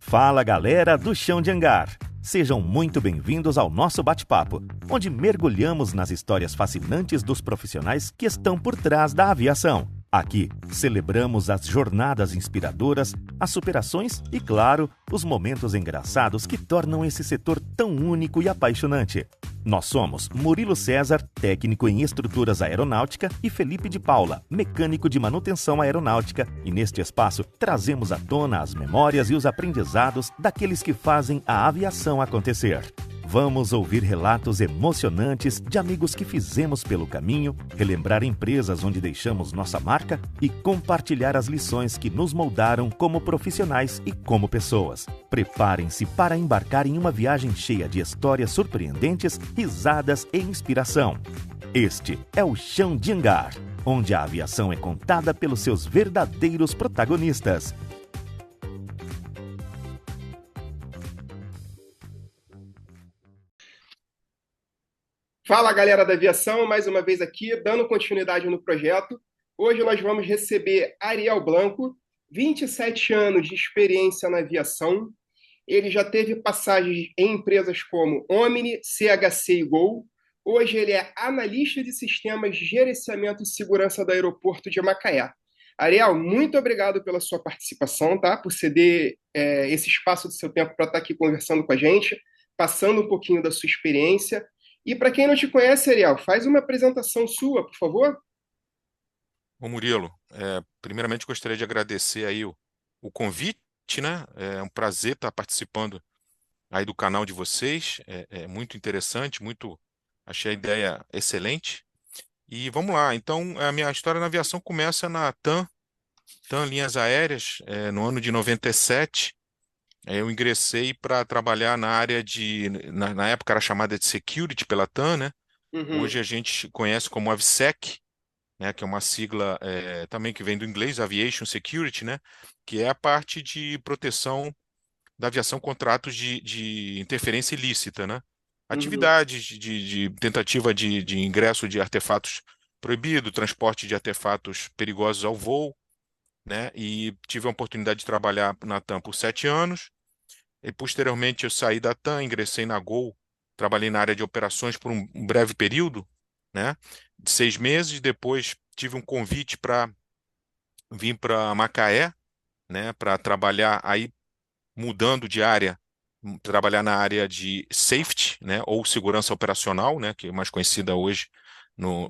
Fala galera do Chão de Hangar! Sejam muito bem-vindos ao nosso bate-papo, onde mergulhamos nas histórias fascinantes dos profissionais que estão por trás da aviação. Aqui, celebramos as jornadas inspiradoras, as superações e, claro, os momentos engraçados que tornam esse setor tão único e apaixonante. Nós somos Murilo César, técnico em estruturas aeronáutica, e Felipe de Paula, mecânico de manutenção aeronáutica, e neste espaço trazemos à tona as memórias e os aprendizados daqueles que fazem a aviação acontecer. Vamos ouvir relatos emocionantes de amigos que fizemos pelo caminho, relembrar empresas onde deixamos nossa marca e compartilhar as lições que nos moldaram como profissionais e como pessoas. Preparem-se para embarcar em uma viagem cheia de histórias surpreendentes, risadas e inspiração. Este é o Chão de Hangar, onde a aviação é contada pelos seus verdadeiros protagonistas. Fala galera da aviação, mais uma vez aqui, dando continuidade no projeto. Hoje nós vamos receber Ariel Blanco, 27 anos de experiência na aviação. Ele já teve passagens em empresas como Omni, CHC e Gol. Hoje ele é analista de sistemas de gerenciamento e segurança do aeroporto de Macaé. Ariel, muito obrigado pela sua participação, tá? Por ceder esse espaço do seu tempo para estar aqui conversando com a gente, passando um pouquinho da sua experiência. E para quem não te conhece, Ariel, faz uma apresentação sua, por favor. Ô Murilo, primeiramente gostaria de agradecer aí o convite, né? É um prazer estar participando aí do canal de vocês, é muito interessante, achei a ideia excelente. E vamos lá, então a minha história na aviação começa na TAM Linhas Aéreas, no ano de 97. Eu ingressei para trabalhar na área na época era chamada de Security pela TAM, né? Uhum, Hoje a gente conhece como AVSEC, né, que é uma sigla também que vem do inglês, Aviation Security, né, que é a parte de proteção da aviação contra atos de interferência ilícita, né? uhum. Atividades de tentativa de ingresso de artefatos proibido, transporte de artefatos perigosos ao voo, né? E tive a oportunidade de trabalhar na TAM por 7 anos. E posteriormente eu saí da TAM, ingressei na Gol, trabalhei na área de operações por um breve período, né, de 6 meses. Depois tive um convite para vir para Macaé, né, para trabalhar aí mudando de área, trabalhar na área de safety, né, ou segurança operacional, né, que é mais conhecida hoje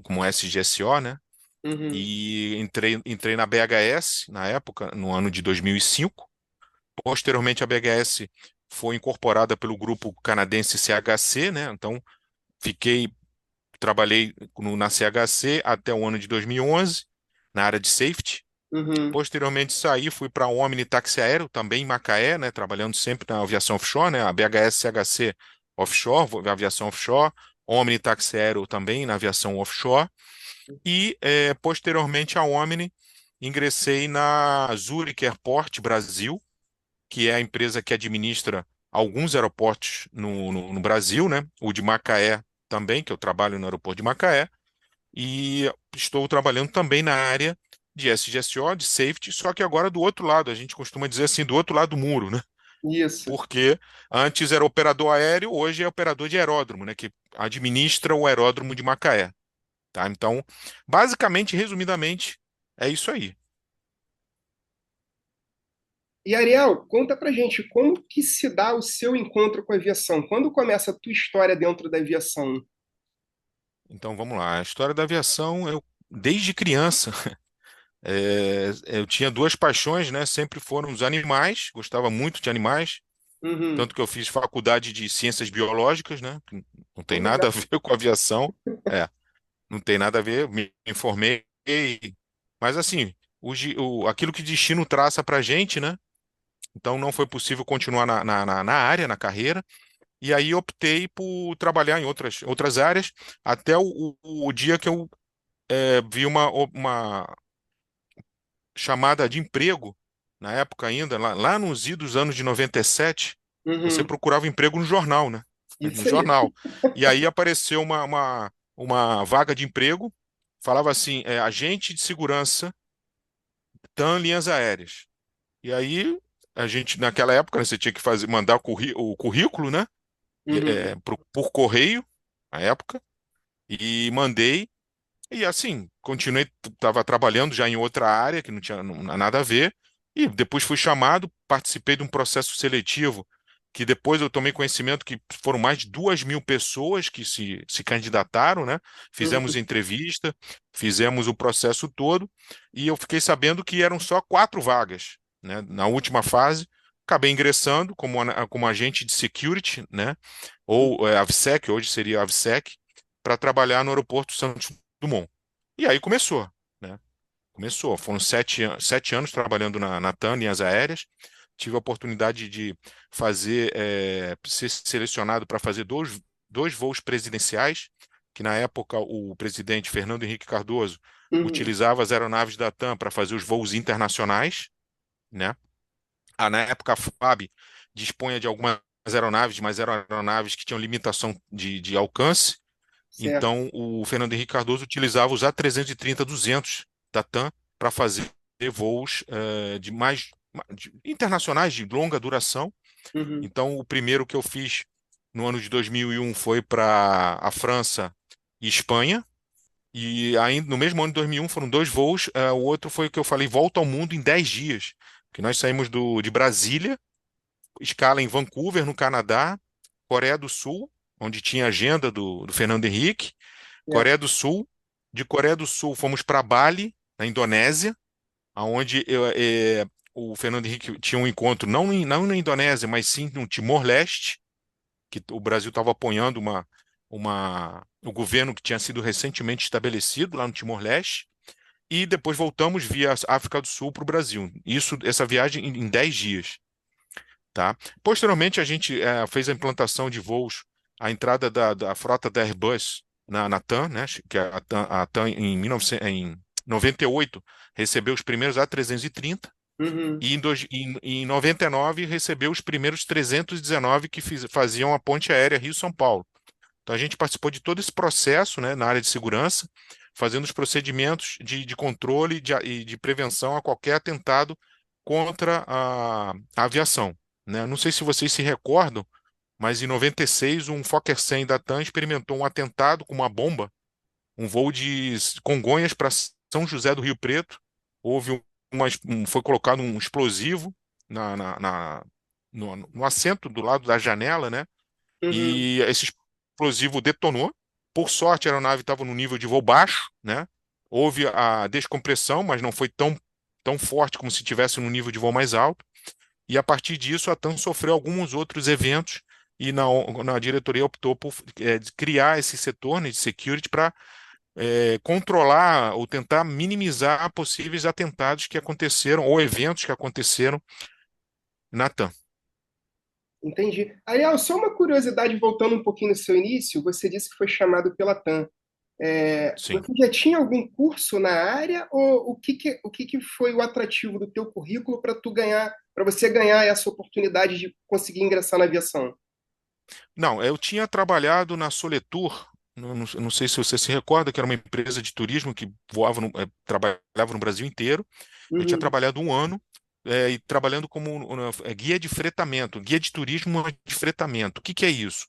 como SGSO, né. Uhum. E entrei na BHS na época, no ano de 2005. Posteriormente, a BHS foi incorporada pelo grupo canadense CHC, né? Então, trabalhei na CHC até o ano de 2011, na área de safety. Uhum. Posteriormente, saí, fui para a Omni Táxi Aéreo, também em Macaé, né? Trabalhando sempre na aviação offshore, né? A BHS CHC offshore, aviação offshore. Omni Táxi Aéreo também na aviação offshore. E, posteriormente, a Omni, ingressei na Zurich Airport Brasil, que é a empresa que administra alguns aeroportos no Brasil, né? O de Macaé também, que eu trabalho no aeroporto de Macaé, e estou trabalhando também na área de SGSO, de safety, só que agora do outro lado, a gente costuma dizer assim, do outro lado do muro, né? Isso. Porque antes era operador aéreo, hoje é operador de aeródromo, né? Que administra o aeródromo de Macaé, tá? Então, basicamente, resumidamente, é isso aí. E Ariel, conta pra gente como que se dá o seu encontro com a aviação? Quando começa a tua história dentro da aviação? Então, vamos lá. A história da aviação, eu desde criança eu tinha duas paixões, né? Sempre foram os animais, gostava muito de animais, Uhum. tanto que eu fiz faculdade de ciências biológicas, né? Que não Pô, tem nada legal. a ver com aviação, é, não tem nada a ver, me informei, mas assim, aquilo que o destino traça pra gente, né? Então não foi possível continuar na área, na carreira, e aí optei por trabalhar em outras áreas, até o dia que eu vi uma chamada de emprego, na época ainda, lá nos idos anos de 97, você Uhum. procurava emprego no jornal, né? No Isso aí. jornal. E aí apareceu uma vaga de emprego, falava assim, agente de segurança TAM Linhas Aéreas. E aí a gente, naquela época, né, você tinha que mandar o currículo, né? Uhum, Por correio, na época, e mandei. E assim, continuei, estava trabalhando já em outra área que não tinha nada a ver, e depois fui chamado, participei de um processo seletivo, que depois eu tomei conhecimento que foram mais de 2.000 pessoas que se candidataram, né? Fizemos uhum, entrevista, fizemos o processo todo, e eu fiquei sabendo que eram só 4 vagas, né? Na última fase, acabei ingressando como agente de security, né? Ou AVSEC, hoje seria AVSEC, para trabalhar no aeroporto Santos Dumont. E aí começou, né? Começou. Foram 7 anos trabalhando na TAM, linhas aéreas. Tive a oportunidade de ser selecionado para fazer dois voos presidenciais, que na época o presidente Fernando Henrique Cardoso uhum. utilizava as aeronaves da TAM para fazer os voos internacionais, né? Na época a FAB dispunha de algumas aeronaves, mas eram aeronaves que tinham limitação de alcance. Certo. Então, o Fernando Henrique Cardoso utilizava os A330-200 da TAM para fazer voos internacionais de longa duração. Uhum, Então, o primeiro que eu fiz no ano de 2001 foi para a França e Espanha. E ainda no mesmo ano de 2001 foram 2 voos. O outro foi o que eu falei, volta ao mundo em 10 dias. Que nós saímos de Brasília, escala em Vancouver, no Canadá, Coreia do Sul, onde tinha a agenda do Fernando Henrique, certo. Coreia do Sul. De Coreia do Sul, fomos para Bali, na Indonésia, onde o Fernando Henrique tinha um encontro, não na Indonésia, mas sim no Timor-Leste, que o Brasil estava apoiando o governo que tinha sido recentemente estabelecido lá no Timor-Leste. E depois voltamos via África do Sul para o Brasil. Essa viagem em 10 dias. Tá? Posteriormente, a gente fez a implantação de voos, a entrada da frota da Airbus na TAM, né? Que a TAM em 98 recebeu os primeiros A330 Uhum. e em 99 recebeu os primeiros 319 que faziam a ponte aérea Rio-São Paulo. Então a gente participou de todo esse processo, né, na área de segurança, fazendo os procedimentos de controle e de prevenção a qualquer atentado contra a aviação, né? Não sei se vocês se recordam, mas em 96 um Fokker 100 da TAM experimentou um atentado com uma bomba, um voo de Congonhas para São José do Rio Preto. Foi colocado um explosivo no assento do lado da janela, né? Uhum. E esse explosivo detonou. Por sorte, a aeronave estava no nível de voo baixo, né? Houve a descompressão, mas não foi tão forte como se tivesse no nível de voo mais alto. E a partir disso, a TAM sofreu alguns outros eventos e na diretoria optou por criar esse setor, né, de security para controlar ou tentar minimizar possíveis atentados que aconteceram ou eventos que aconteceram na TAM. Entendi. Ariel, só uma curiosidade, voltando um pouquinho no seu início, você disse que foi chamado pela TAM. Sim. Você já tinha algum curso na área ou o que que foi o atrativo do teu currículo para você ganhar essa oportunidade de conseguir ingressar na aviação? Não, eu tinha trabalhado na Soletur, não sei se você se recorda, que era uma empresa de turismo que trabalhava no Brasil inteiro. Eu tinha Uhum, trabalhado um ano e trabalhando como guia de fretamento, guia de turismo de fretamento. O que que é isso?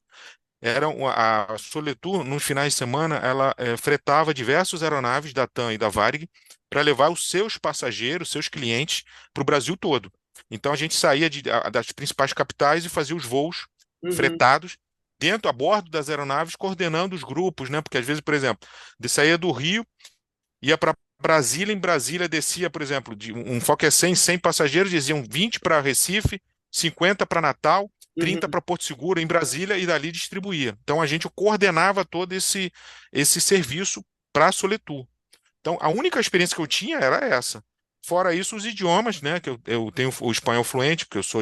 A Soletur, nos finais de semana, ela fretava diversas aeronaves da TAM e da Varig para levar os seus passageiros, seus clientes, para o Brasil todo. Então a gente saía das principais capitais e fazia os voos uhum, fretados a bordo das aeronaves, coordenando os grupos, né? Porque às vezes, por exemplo, saía do Rio, ia para Brasília, em Brasília descia, por exemplo, de um Fokker 100 passageiros, diziam 20 para Recife, 50 para Natal, 30 uhum. para Porto Seguro, em Brasília, e dali distribuía. Então a gente coordenava todo esse serviço para a Soletur. Então a única experiência que eu tinha era essa. Fora isso, os idiomas, né? Que eu tenho o espanhol fluente, porque eu sou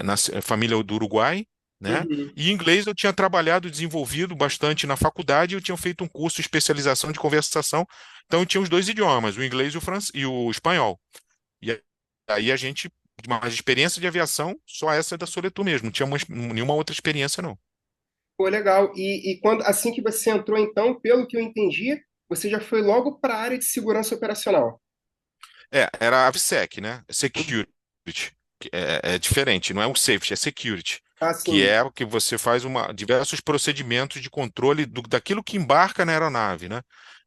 na família do Uruguai, né? Uhum. E inglês eu tinha trabalhado e desenvolvido bastante na faculdade, eu tinha feito um curso de especialização de conversação, então eu tinha os dois idiomas, o inglês e o espanhol. E aí a gente, mais experiência de aviação, só essa da Soletur mesmo, não tinha nenhuma outra experiência, não. Pô, legal. E quando, assim que você entrou, então, pelo que eu entendi, você já foi logo para a área de segurança operacional. Era a AVSEC, né? Uhum. Security. é diferente, não é o safety, é security, Ah, que sim. é o que você faz diversos procedimentos de controle daquilo que embarca na aeronave, né?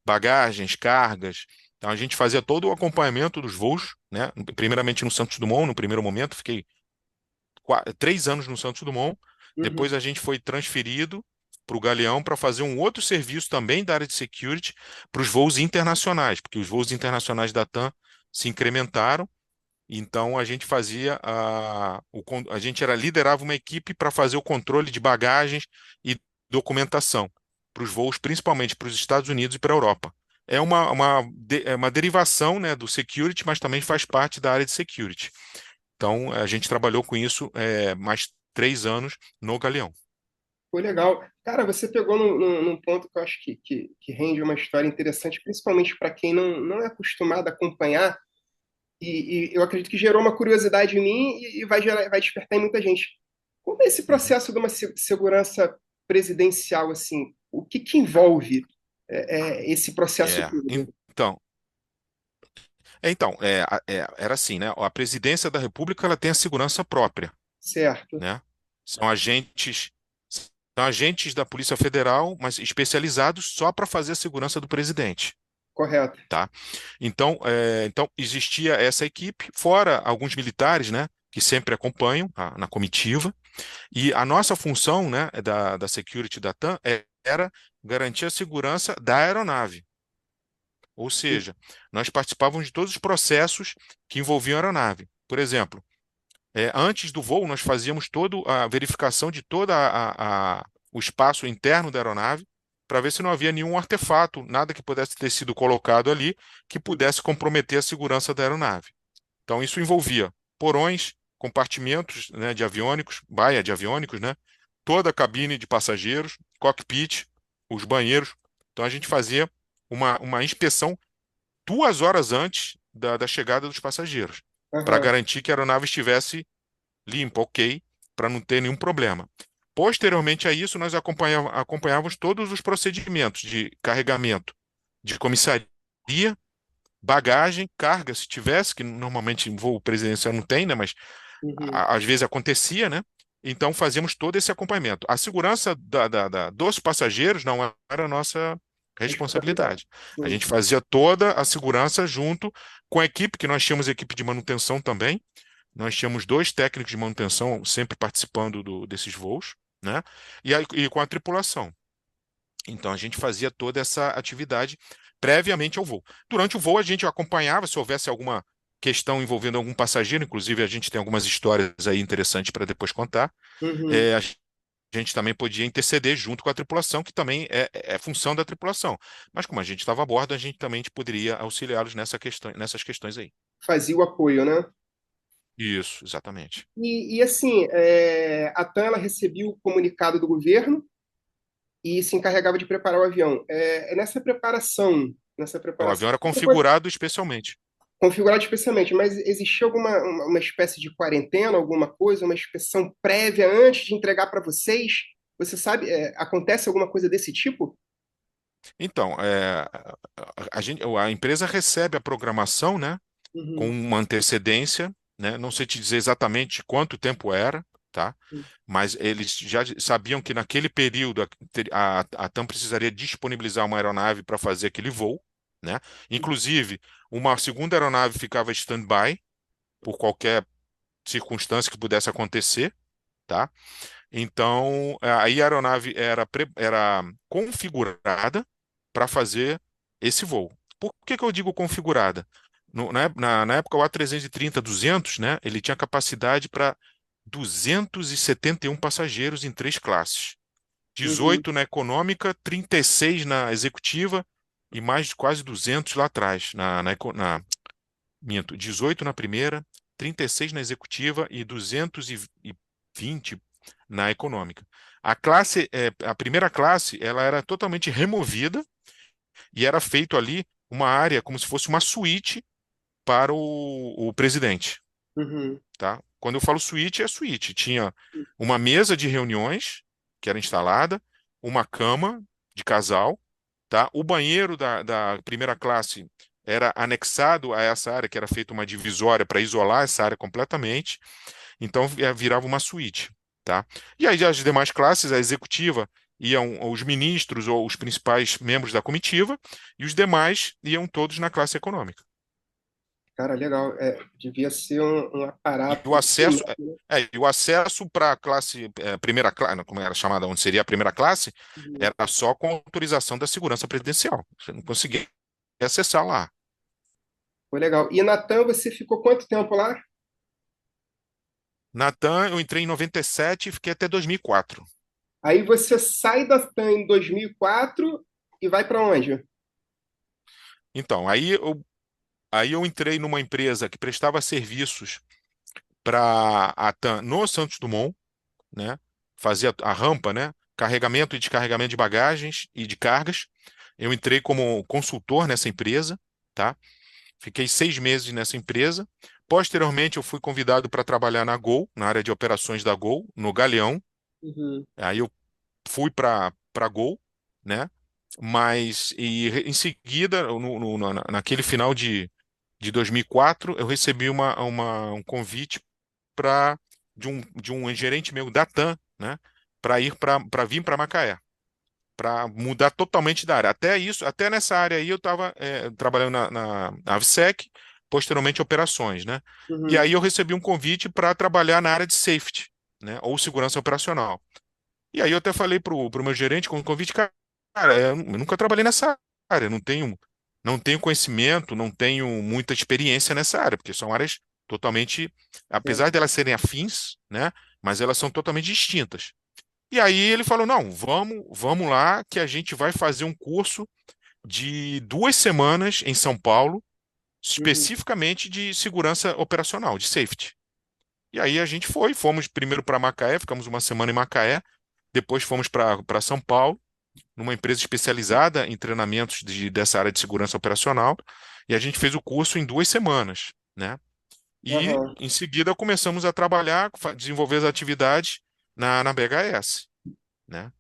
Bagagens, cargas. Então a gente fazia todo o acompanhamento dos voos, né? Primeiramente no Santos Dumont, no primeiro momento, fiquei 3 anos no Santos Dumont. Uhum. Depois a gente foi transferido para o Galeão para fazer um outro serviço também da área de security para os voos internacionais, porque os voos internacionais da TAM se incrementaram. Então a gente fazia a gente liderava uma equipe para fazer o controle de bagagens e documentação para os voos, principalmente para os Estados Unidos e para a Europa. É uma derivação, né, do security, mas também faz parte da área de security. Então a gente trabalhou com isso mais 3 anos no Galeão. Foi legal. Cara, você pegou num ponto que eu acho que rende uma história interessante, principalmente para quem não é acostumado a acompanhar, e eu acredito que gerou uma curiosidade em mim e vai despertar em muita gente. Como é esse Uhum. processo de uma segurança presidencial, assim? O que envolve esse processo É, todo? era assim, né? A presidência da República ela tem a segurança própria, Certo, né? São agentes, são agentes da Polícia Federal, mas especializados só para fazer a segurança do presidente, correto. tá? Então existia essa equipe, fora alguns militares, né? Que sempre acompanham na comitiva. E a nossa função, né? Da security da TAM era garantir a segurança da aeronave. Ou seja, nós participávamos de todos os processos que envolviam a aeronave. Por exemplo, antes do voo, nós fazíamos toda a verificação de o espaço interno da aeronave para ver se não havia nenhum artefato, nada que pudesse ter sido colocado ali que pudesse comprometer a segurança da aeronave. Então, isso envolvia porões, compartimentos, né, de aviônicos, baia de aviônicos, né, toda a cabine de passageiros, cockpit, os banheiros. Então, a gente fazia uma inspeção 2 horas antes da chegada dos passageiros, para Aham, garantir que a aeronave estivesse limpa, ok, para não ter nenhum problema. Posteriormente a isso, nós acompanhávamos todos os procedimentos de carregamento, de comissaria, bagagem, carga, se tivesse, que normalmente em voo presidencial não tem, né, mas uhum. às vezes acontecia, né? Então fazíamos todo esse acompanhamento. A segurança dos passageiros não era nossa Responsabilidade. responsabilidade. A Sim. gente fazia toda a segurança junto com a equipe, que nós tínhamos equipe de manutenção também. Nós tínhamos 2 técnicos de manutenção sempre participando desses voos, né? E com a tripulação. Então a gente fazia toda essa atividade previamente ao voo. Durante o voo a gente acompanhava se houvesse alguma questão envolvendo algum passageiro, inclusive a gente tem algumas histórias aí interessantes para depois contar. Uhum. A gente também podia interceder junto com a tripulação, que também é função da tripulação. Mas como a gente estava a bordo, a gente também poderia auxiliá-los nessas questões aí. Fazia o apoio, né? Isso, exatamente. E assim, a TAM ela recebia o comunicado do governo e se encarregava de preparar o avião. Nessa O preparação, avião era configurado especialmente. configurado especialmente, mas existia uma espécie de quarentena, alguma coisa, uma inspeção prévia antes de entregar para vocês? Você sabe, acontece alguma coisa desse tipo? Então, a empresa recebe a programação, né, com Uhum. uma antecedência, né? Não sei te dizer exatamente quanto tempo era, tá? Mas eles já sabiam que naquele período a TAM precisaria disponibilizar uma aeronave para fazer aquele voo, né? Inclusive, uma segunda aeronave ficava stand-by por qualquer circunstância que pudesse acontecer, tá? Então, aí a aeronave era configurada para fazer esse voo. Por que eu digo configurada? Na época, o A330-200, né, ele tinha capacidade para 271 passageiros em 3 classes. Uhum. 18 na econômica, 36 na executiva e mais de quase 200 lá atrás. Minto, 18 na primeira, 36 na executiva e 220 na econômica. A primeira classe, ela era totalmente removida e era feito ali uma área como se fosse uma suíte para o presidente, Uhum. tá? Quando eu falo suíte, é suíte. Tinha uma mesa de reuniões que era instalada, uma cama de casal, tá? O banheiro da primeira classe era anexado a essa área, que era feita uma divisória para isolar essa área completamente, então virava uma suíte, tá? E aí as demais classes, a executiva, iam os ministros ou os principais membros da comitiva, e os demais iam todos na classe econômica. Cara, legal. Devia ser um E aparato o acesso, enorme, e o acesso para a classe, primeira classe, como era chamada, onde seria a primeira classe, né? era só com autorização da segurança presidencial. Você não conseguia acessar lá. Foi legal. E Natan, você ficou quanto tempo lá? Na TAM, eu entrei em 97 e fiquei até 2004. Aí você sai da TAM em 2004 e vai para onde? Então, aí eu entrei numa empresa que prestava serviços para a TAM no Santos Dumont, né? Fazia a rampa, né? Carregamento e descarregamento de bagagens e de cargas. Eu entrei como consultor nessa empresa, tá? Fiquei 6 meses nessa empresa. Posteriormente, eu fui convidado para trabalhar na Gol, na área de operações da Gol, no Galeão. Uhum, Aí eu fui para Gol, né? Mas em seguida, naquele final de 2004, eu recebi um convite para de um gerente meu da TAM, né? Para vir para Macaé, para mudar totalmente da área. Até isso, até nessa área aí eu estava trabalhando na AVSEC, posteriormente operações, né? E uhum. aí eu recebi um convite para trabalhar na área de safety, né? Ou segurança operacional. E aí eu até falei pro meu gerente com o convite, cara, eu nunca trabalhei nessa área, não tenho conhecimento, não tenho muita experiência nessa área, porque são áreas totalmente, É. apesar de elas serem afins, né? Mas elas são totalmente distintas. E aí ele falou, não, vamos lá, que a gente vai fazer um curso de 2 semanas em São Paulo, Uhum. especificamente de segurança operacional, de safety. E aí a gente fomos primeiro para Macaé, ficamos uma semana em Macaé, depois fomos para São Paulo, numa empresa especializada em treinamentos dessa área de segurança operacional, e a gente fez o curso em 2 semanas, né? E Aham, em seguida começamos a trabalhar, desenvolver as atividades na BHS, né?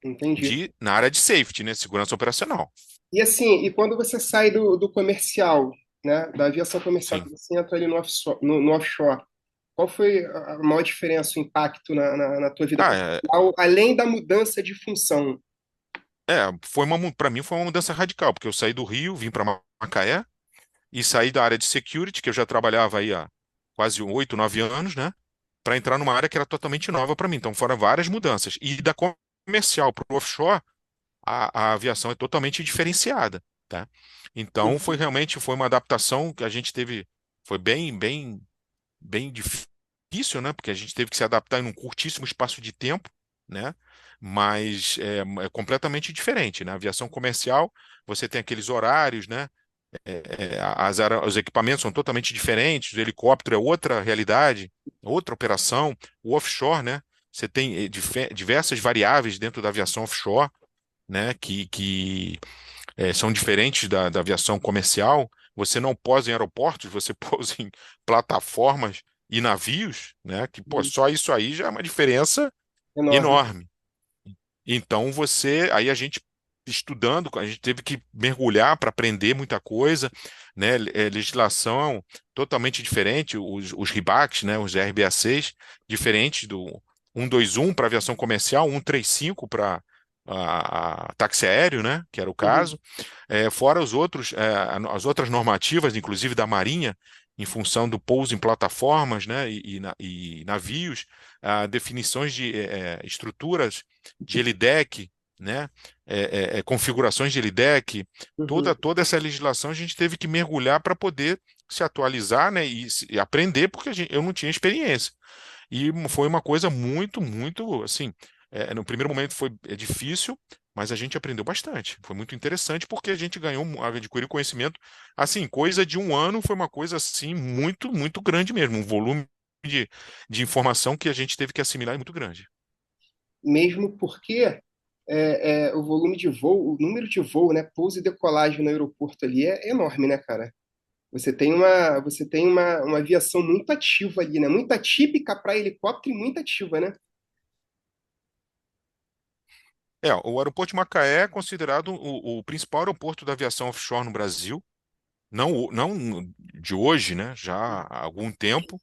entendi. Na área de safety, né? Segurança operacional. E assim, e quando você sai do comercial, né, da aviação comercial, que Sim. você entra ali no offshore, qual foi a maior diferença, o impacto na tua vida Ah, profissional, além da mudança de função? para mim foi uma mudança radical, porque eu saí do Rio, vim para Macaé e saí da área de security, que eu já trabalhava aí há quase 8, 9 anos, né? Para entrar numa área que era totalmente nova para mim. Então foram várias mudanças. E da comercial para o offshore, a aviação é totalmente diferenciada, tá? Então foi uma adaptação que a gente teve, foi bem, bem, bem difícil, né? Porque a gente teve que se adaptar em um curtíssimo espaço de tempo, né? Mas é completamente diferente, né? A aviação comercial, você tem aqueles horários, né? Os equipamentos são totalmente diferentes, o helicóptero é outra realidade, outra operação. O offshore, né? Você tem diversas variáveis dentro da aviação offshore, né? Que são diferentes da aviação comercial. Você não pousa em aeroportos, você pousa em plataformas e navios, né? Que, pô, Uhum. só isso aí já é uma diferença Enorme. enorme. Então aí a gente estudando, a gente teve que mergulhar para aprender muita coisa, né? Legislação totalmente diferente, os RBACs, né? Os RBACs, diferentes do 121 para aviação comercial, 135 para táxi aéreo, né? Que era o Uhum. caso. Fora as outras normativas, inclusive da Marinha, em função do pouso em plataformas, né? E navios, definições de estruturas de helideck, né? Configurações de helideck, Uhum. toda essa legislação a gente teve que mergulhar para poder se atualizar, né? E aprender, porque eu não tinha experiência. E foi uma coisa muito, muito, assim, no primeiro momento foi difícil, mas a gente aprendeu bastante. Foi muito interessante porque a gente adquiriu conhecimento, assim, coisa de um ano foi uma coisa, assim, muito, muito grande mesmo, um volume de informação que a gente teve que assimilar é muito grande. Mesmo porque o volume de voo, o número de voo, né, pouso e decolagem no aeroporto ali é enorme, né, cara? Você tem uma aviação muito ativa ali, né? Muito atípica para helicóptero e muito ativa, né? O aeroporto de Macaé é considerado o principal aeroporto da aviação offshore no Brasil, não de hoje, né? Já há algum tempo,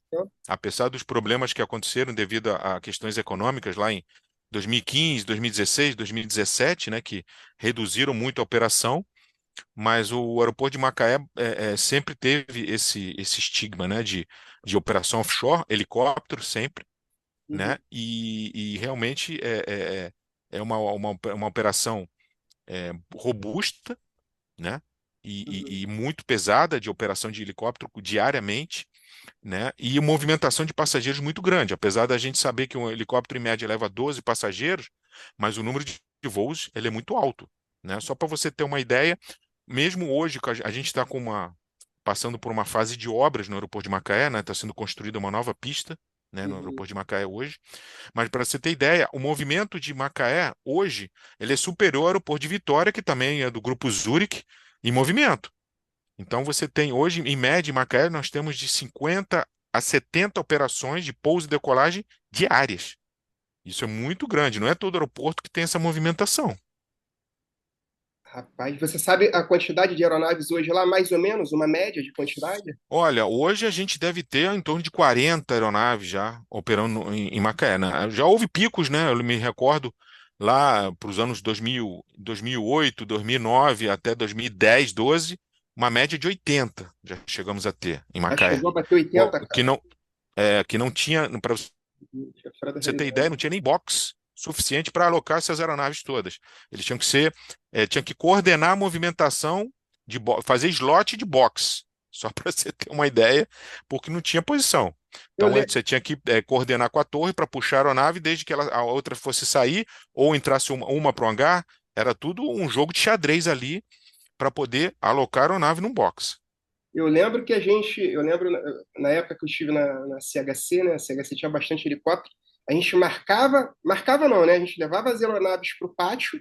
apesar dos problemas que aconteceram devido a questões econômicas lá em 2015, 2016, 2017, né? Que reduziram muito a operação, mas o aeroporto de Macaé sempre teve esse estigma, né? De operação offshore, helicóptero sempre, né? Uhum, E realmente é uma operação robusta, né? uhum, E muito pesada de operação de helicóptero diariamente, né? E movimentação de passageiros muito grande, apesar da gente saber que um helicóptero em média leva 12 passageiros, mas o número de voos ele é muito alto, né? Só para você ter uma ideia, mesmo hoje que a gente está passando por uma fase de obras no aeroporto de Macaé, né? Está sendo construída uma nova pista, né? No uhum. aeroporto de Macaé hoje. Mas para você ter ideia, o movimento de Macaé hoje ele é superior ao aeroporto de Vitória, que também é do grupo Zurich, em movimento. Então você tem hoje, em média, em Macaé, nós temos de 50 a 70 operações de pouso e decolagem diárias. Isso é muito grande, não é todo aeroporto que tem essa movimentação. Rapaz, você sabe a quantidade de aeronaves hoje lá, mais ou menos, uma média de quantidade? Olha, hoje a gente deve ter em torno de 40 aeronaves já operando em Macaé, né? Já houve picos, né? Eu me recordo lá para os anos 2000, 2008, 2009 até 2010, 12, uma média de 80 já chegamos a ter em Já Macaé. chegou a bater 80, Que cara. não, que não tinha, para Isso é fora da você ter ideia, realidade. não tinha nem box suficiente para alocar essas aeronaves todas. Eles tinham que tinha que coordenar a movimentação fazer slot de box, só para você ter uma ideia, porque não tinha posição. Eu, Então le... você tinha que coordenar com a torre para puxar a aeronave desde que a outra fosse sair ou entrasse uma para o hangar. Era tudo um jogo de xadrez ali para poder alocar a aeronave num box. eu lembro que a gente, eu lembro na época que eu estive na CHC, né? A CHC tinha bastante helicóptero. A gente marcava não, né? A gente levava as aeronaves para o pátio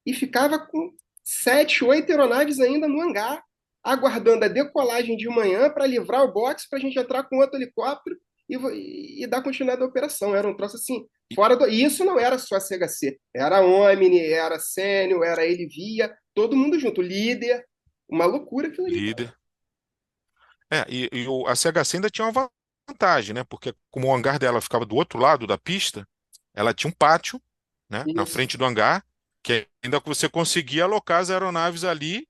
e ficava com 7, 8 aeronaves ainda no hangar, aguardando a decolagem de manhã para livrar o boxe para a gente entrar com outro helicóptero e dar continuidade à operação. Era um troço assim, fora do. E isso não era só a CHC, era a Omni, era a Sênio, era a Elivia, todo mundo junto, líder, uma loucura aquilo ali, cara. Líder. A CHC ainda tinha uma vantagem, né? Porque como o hangar dela ficava do outro lado da pista, ela tinha um pátio, né, na Isso. frente do hangar, que ainda você conseguia alocar as aeronaves ali,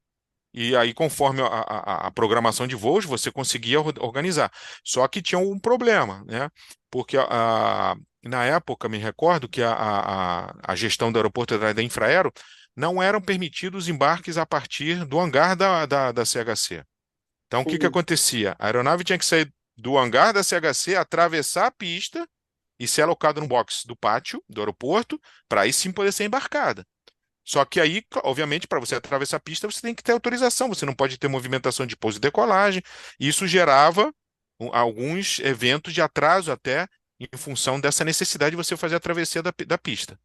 e aí, conforme a programação de voos, você conseguia organizar. Só que tinha um problema, né? Porque na época, me recordo que a gestão do aeroporto da Infraero não eram permitidos embarques a partir do hangar da CHC. Então, o que que Uhum. acontecia? A aeronave tinha que sair do hangar da CHC, atravessar a pista e ser alocada no box do pátio do aeroporto, para aí sim poder ser embarcada. Só que aí, obviamente, para você atravessar a pista, você tem que ter autorização, você não pode ter movimentação de pouso e decolagem. Isso gerava alguns eventos de atraso até em função dessa necessidade de você fazer a travessia da pista.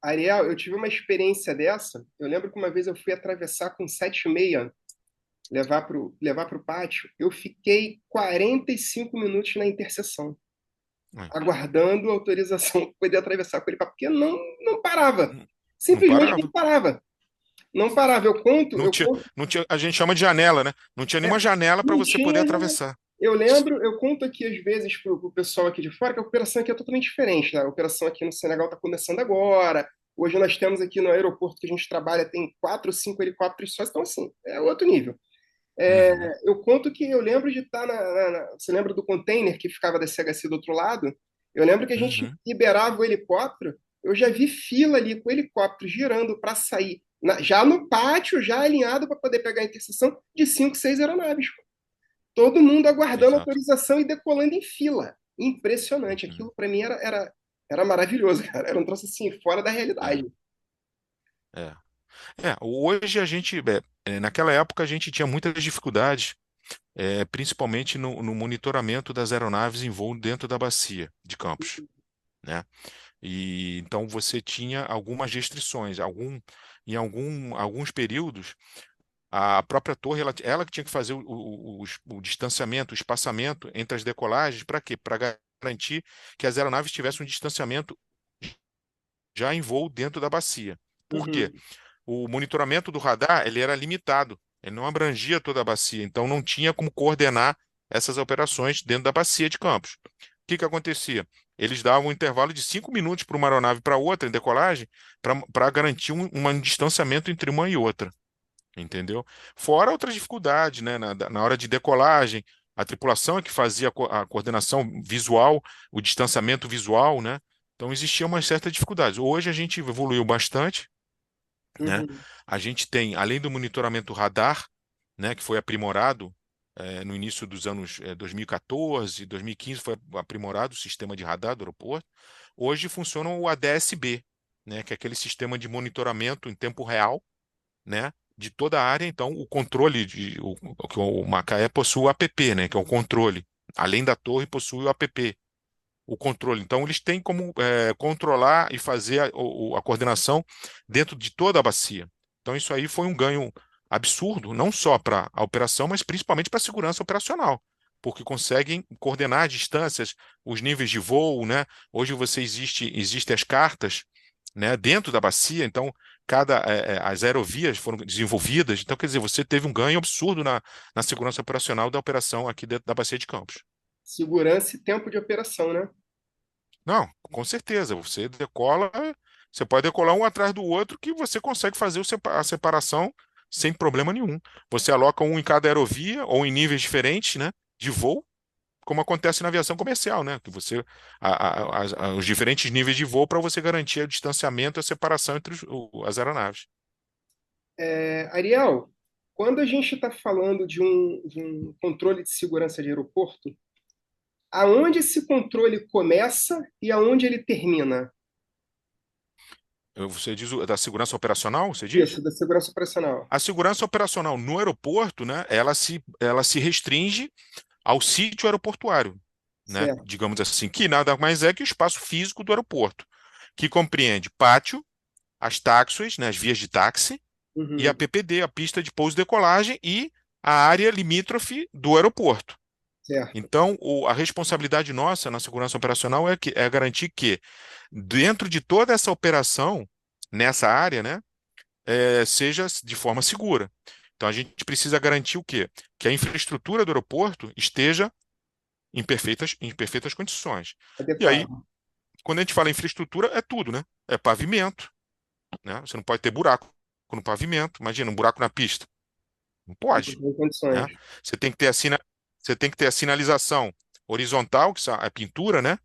Ariel, eu tive uma experiência dessa. Eu lembro que uma vez eu fui atravessar com 7,6, levar pro pátio. Eu fiquei 45 minutos na interseção, É. aguardando autorização para poder atravessar com ele, porque não parava. Não Simplesmente não parava. parava. Não parava. Eu conto, Não eu tinha, conto, não tinha, a gente chama de janela, né? Não tinha é, nenhuma janela para não você poder tinha, né? atravessar. Eu conto aqui às vezes para o pessoal aqui de fora que a operação aqui é totalmente diferente, né? A operação aqui no Senegal está começando agora. Hoje nós temos aqui no aeroporto que a gente trabalha, tem 4 ou 5 helicópteros só, então assim, é outro nível. Uhum, Eu conto que eu lembro de estar Você lembra do container que ficava da CHC do outro lado? Eu lembro que a gente uhum, liberava o helicóptero, eu já vi fila ali com o helicóptero girando para sair, já no pátio, já alinhado para poder pegar a interseção de 5, 6 aeronaves. Todo mundo aguardando exato. autorização e decolando em fila. Impressionante. Uhum, Aquilo para mim era maravilhoso, cara. Era um troço assim, fora da é, realidade. é. Hoje naquela época a gente tinha muitas dificuldades, principalmente no monitoramento das aeronaves em voo dentro da bacia de Campos, né? E então você tinha algumas restrições, alguns períodos a própria torre ela que tinha que fazer o distanciamento, o espaçamento entre as decolagens, para quê? Para garantir que as aeronaves tivessem um distanciamento já em voo dentro da bacia. Por quê? Uhum. O monitoramento do radar ele era limitado. Ele não abrangia toda a bacia, então não tinha como coordenar essas operações dentro da bacia de Campos. O que que acontecia? Eles davam um intervalo de 5 minutos para uma aeronave para outra em decolagem para garantir um distanciamento entre uma e outra, entendeu? Fora outras dificuldades, né? Na hora de decolagem, a tripulação é que fazia a coordenação visual, o distanciamento visual, né? Então existia uma certa dificuldade. Hoje a gente evoluiu bastante, né? Uhum. A gente tem, além do monitoramento radar, né, que foi aprimorado no início dos anos 2014, 2015 foi aprimorado o sistema de radar do aeroporto. Hoje funciona o ADS-B, né, que é aquele sistema de monitoramento em tempo real, né, de toda a área. Então, o controle que o Macaé possui o APP, né, que é o controle. Além da torre, possui o APP, o controle. Então, eles têm como controlar e fazer a coordenação dentro de toda a bacia. Então, isso aí foi um ganho absurdo, não só para a operação, mas principalmente para a segurança operacional, porque conseguem coordenar distâncias, os níveis de voo, né? Hoje existem as cartas, né, dentro da bacia, então as aerovias foram desenvolvidas, então quer dizer, você teve um ganho absurdo na segurança operacional da operação aqui dentro da bacia de Campos. Segurança e tempo de operação, né? Não, com certeza. Você pode decolar um atrás do outro que você consegue fazer a separação sem problema nenhum. Você aloca um em cada aerovia ou em níveis diferentes, né, de voo, como acontece na aviação comercial, né, que os diferentes níveis de voo para você garantir o distanciamento e a separação entre as aeronaves. Ariel, quando a gente está falando de um controle de segurança de aeroporto, aonde esse controle começa e aonde ele termina? Você diz da segurança operacional, você diz? Isso, da segurança operacional. A segurança operacional no aeroporto, né, ela se restringe ao sítio aeroportuário, né? Certo. Digamos assim, que nada mais é que o espaço físico do aeroporto, que compreende pátio, as táxias, né, as vias de táxi, e a Uhum. PPD, a pista de pouso e decolagem, e a área limítrofe do aeroporto. Certo. Então, a responsabilidade nossa na segurança operacional é garantir que, dentro de toda essa operação, nessa área, né, seja de forma segura. Então, a gente precisa garantir o quê? Que a infraestrutura do aeroporto esteja em perfeitas condições. E aí, Adequado. quando a gente fala em infraestrutura, é tudo, né? É pavimento, né? Você não pode ter buraco no pavimento. Imagina, um buraco na pista. Não Não pode, tem condições. né? Você tem que ter você tem que ter a sinalização horizontal, que é a pintura, né?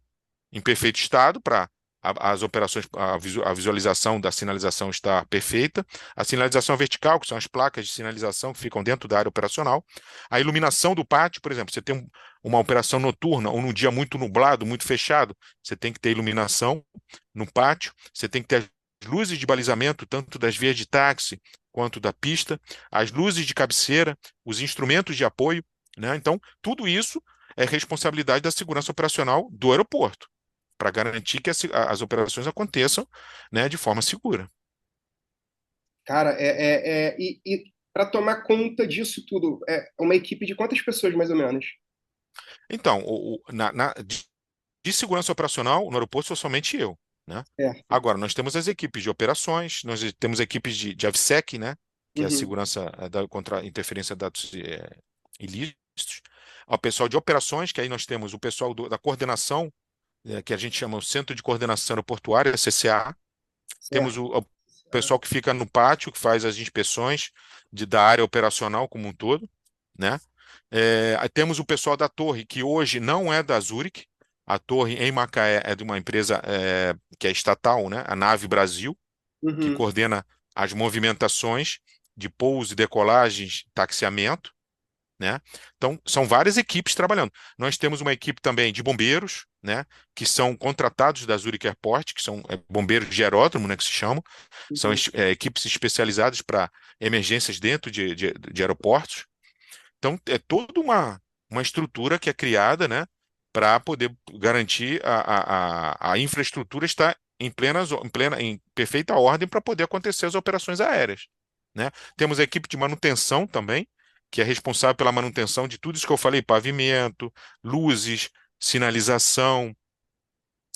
Em perfeito estado para as operações, a visualização da sinalização estar perfeita. A sinalização vertical, que são as placas de sinalização que ficam dentro da área operacional. A iluminação do pátio, por exemplo, você tem uma operação noturna ou num dia muito nublado, muito fechado, você tem que ter iluminação no pátio. Você tem que ter as luzes de balizamento, tanto das vias de táxi quanto da pista, as luzes de cabeceira, os instrumentos de apoio, né? Então, tudo isso é responsabilidade da segurança operacional do aeroporto para garantir que as operações aconteçam, né, de forma segura. Cara, e para tomar conta disso tudo, é uma equipe de quantas pessoas, mais ou menos? Então, de segurança operacional no aeroporto sou somente eu, né? Certo. Agora, nós temos as equipes de operações, nós temos equipes de AVSEC, né, que é a Uhum. segurança contra a interferência de dados ilícitos. O pessoal de operações, que aí nós temos o pessoal da coordenação, que a gente chama o Centro de Coordenação Aeroportuária, CCA. Temos Certo. o pessoal que fica no pátio, que faz as inspeções da área operacional como um todo, né? Aí temos o pessoal da torre, que hoje não é da Zurich. A torre em Macaé é de uma empresa que é estatal, né? A Nave Brasil, que Uhum. coordena as movimentações de pouso e decolagens, taxiamento, né? Então, são várias equipes trabalhando. Nós temos uma equipe também de bombeiros, né? Que são contratados da Zurich Airport, que são bombeiros de aeródromo, né? Que se chamam. São Uhum. equipes especializadas para emergências dentro de aeroportos. Então, é toda uma estrutura que é criada, né? Para poder garantir a infraestrutura estar em perfeita ordem para poder acontecer as operações aéreas, né? Temos a equipe de manutenção também, que é responsável pela manutenção de tudo isso que eu falei: pavimento, luzes, sinalização.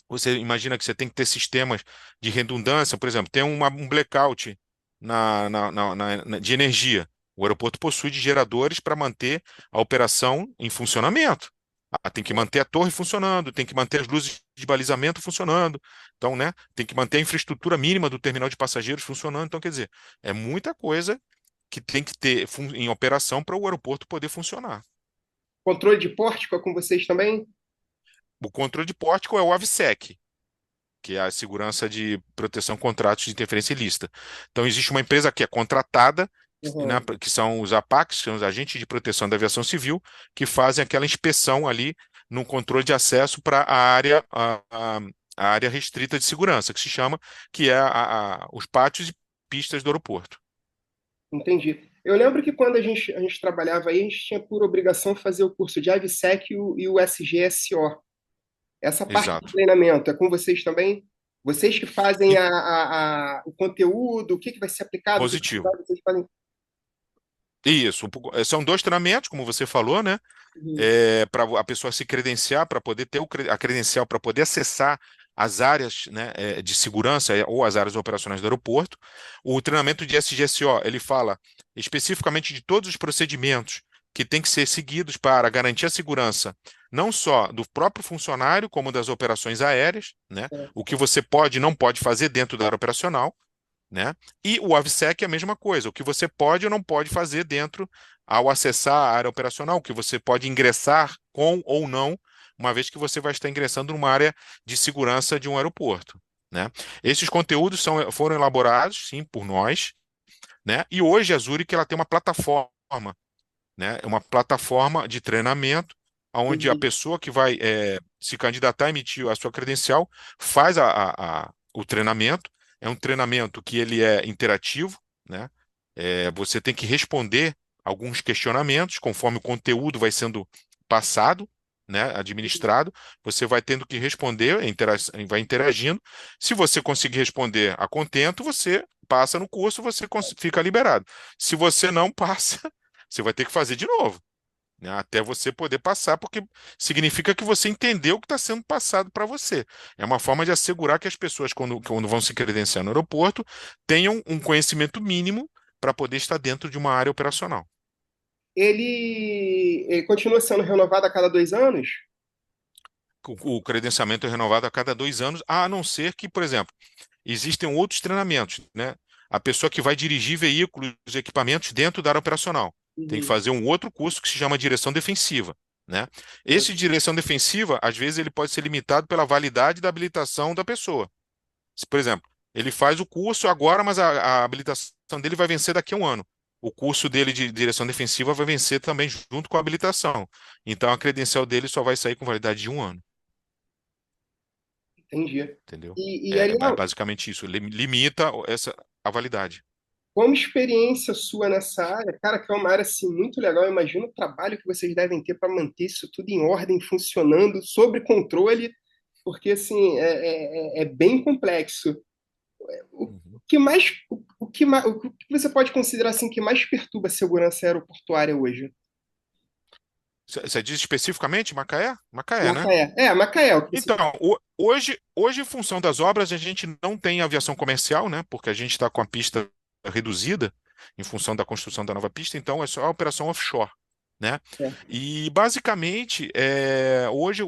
Você imagina que você tem que ter sistemas de redundância, por exemplo, tem um blackout de energia. O aeroporto possui de geradores para manter a operação em funcionamento. Tem que manter a torre funcionando, tem que manter as luzes de balizamento funcionando. Então, né, tem que manter a infraestrutura mínima do terminal de passageiros funcionando. Então, quer dizer, é muita coisa que tem que ter em operação para o aeroporto poder funcionar. Controle de pórtico é com vocês também? O controle de pórtico é o AVSEC, que é a segurança de proteção contra atos de interferência ilícita. Então, existe uma empresa que é contratada, né, Uhum. que são os APACs, que são os agentes de proteção da aviação civil, que fazem aquela inspeção ali no controle de acesso para a área restrita de segurança, que se chama, que é os pátios e pistas do aeroporto. Entendi. Eu lembro que quando a gente trabalhava aí, a gente tinha por obrigação fazer o curso de AVSEC e o SGSO. Essa parte do Exato. treinamento é com vocês também? Vocês que fazem E o conteúdo, o que vai ser aplicado, o que não positivo. vai, vocês fazem. Isso, são dois treinamentos, como você falou, né? Uhum. Para a pessoa se credenciar, para poder ter a credencial, para poder acessar as áreas, né, de segurança ou as áreas operacionais do aeroporto. O treinamento de SGSO, ele fala especificamente de todos os procedimentos que têm que ser seguidos para garantir a segurança, não só do próprio funcionário, como das operações aéreas, né? O que você pode e não pode fazer dentro da área operacional, né? E o AVSEC é a mesma coisa, o que você pode ou não pode fazer dentro ao acessar a área operacional, o que você pode ingressar com ou não, uma vez que você vai estar ingressando numa área de segurança de um aeroporto, né? Esses conteúdos foram elaborados, sim, por nós, né? E hoje a Zurich ela tem uma plataforma, né? É uma plataforma de treinamento onde a Uhum. pessoa que vai se candidatar a emitir a sua credencial faz o treinamento. É um treinamento que ele é interativo, né? Você tem que responder alguns questionamentos conforme o conteúdo vai sendo passado, né? Administrado. Você vai tendo que responder, vai interagindo. Se você conseguir responder a contento, você passa no curso, você fica liberado. Se você não passa, você vai ter que fazer de novo, né, até você poder passar, porque significa que você entendeu o que está sendo passado para você. É uma forma de assegurar que as pessoas, quando vão se credenciar no aeroporto, tenham um conhecimento mínimo para poder estar dentro de uma área operacional. Ele continua sendo renovado a cada 2 anos? O credenciamento é renovado a cada 2 anos, a não ser que, por exemplo, existem outros treinamentos, né? A pessoa que vai dirigir veículos, equipamentos dentro da área operacional tem que Uhum. fazer um outro curso que se chama direção defensiva, né? Esse direção defensiva, às vezes, ele pode ser limitado pela validade da habilitação da pessoa. Por exemplo, ele faz o curso agora, mas a habilitação dele vai vencer daqui a um ano. O curso dele de direção defensiva vai vencer também junto com a habilitação. Então, a credencial dele só vai sair com validade de um ano, Entendi. entendeu? E É Ariel, basicamente isso. Limita a validade. como experiência sua nessa área, cara, que é uma área assim, muito legal, eu imagino o trabalho que vocês devem ter para manter isso tudo em ordem, funcionando, sob controle, porque assim, é bem complexo. O Uhum. que mais, o que você pode considerar assim que mais perturba a segurança aeroportuária hoje? Você diz especificamente Macaé? Macaé, né? Macaé. Macaé, o que você... Então, hoje, em função das obras, a gente não tem aviação comercial, né? Porque a gente está com a pista reduzida em função da construção da nova pista, então é só a operação offshore, né? É. E basicamente, hoje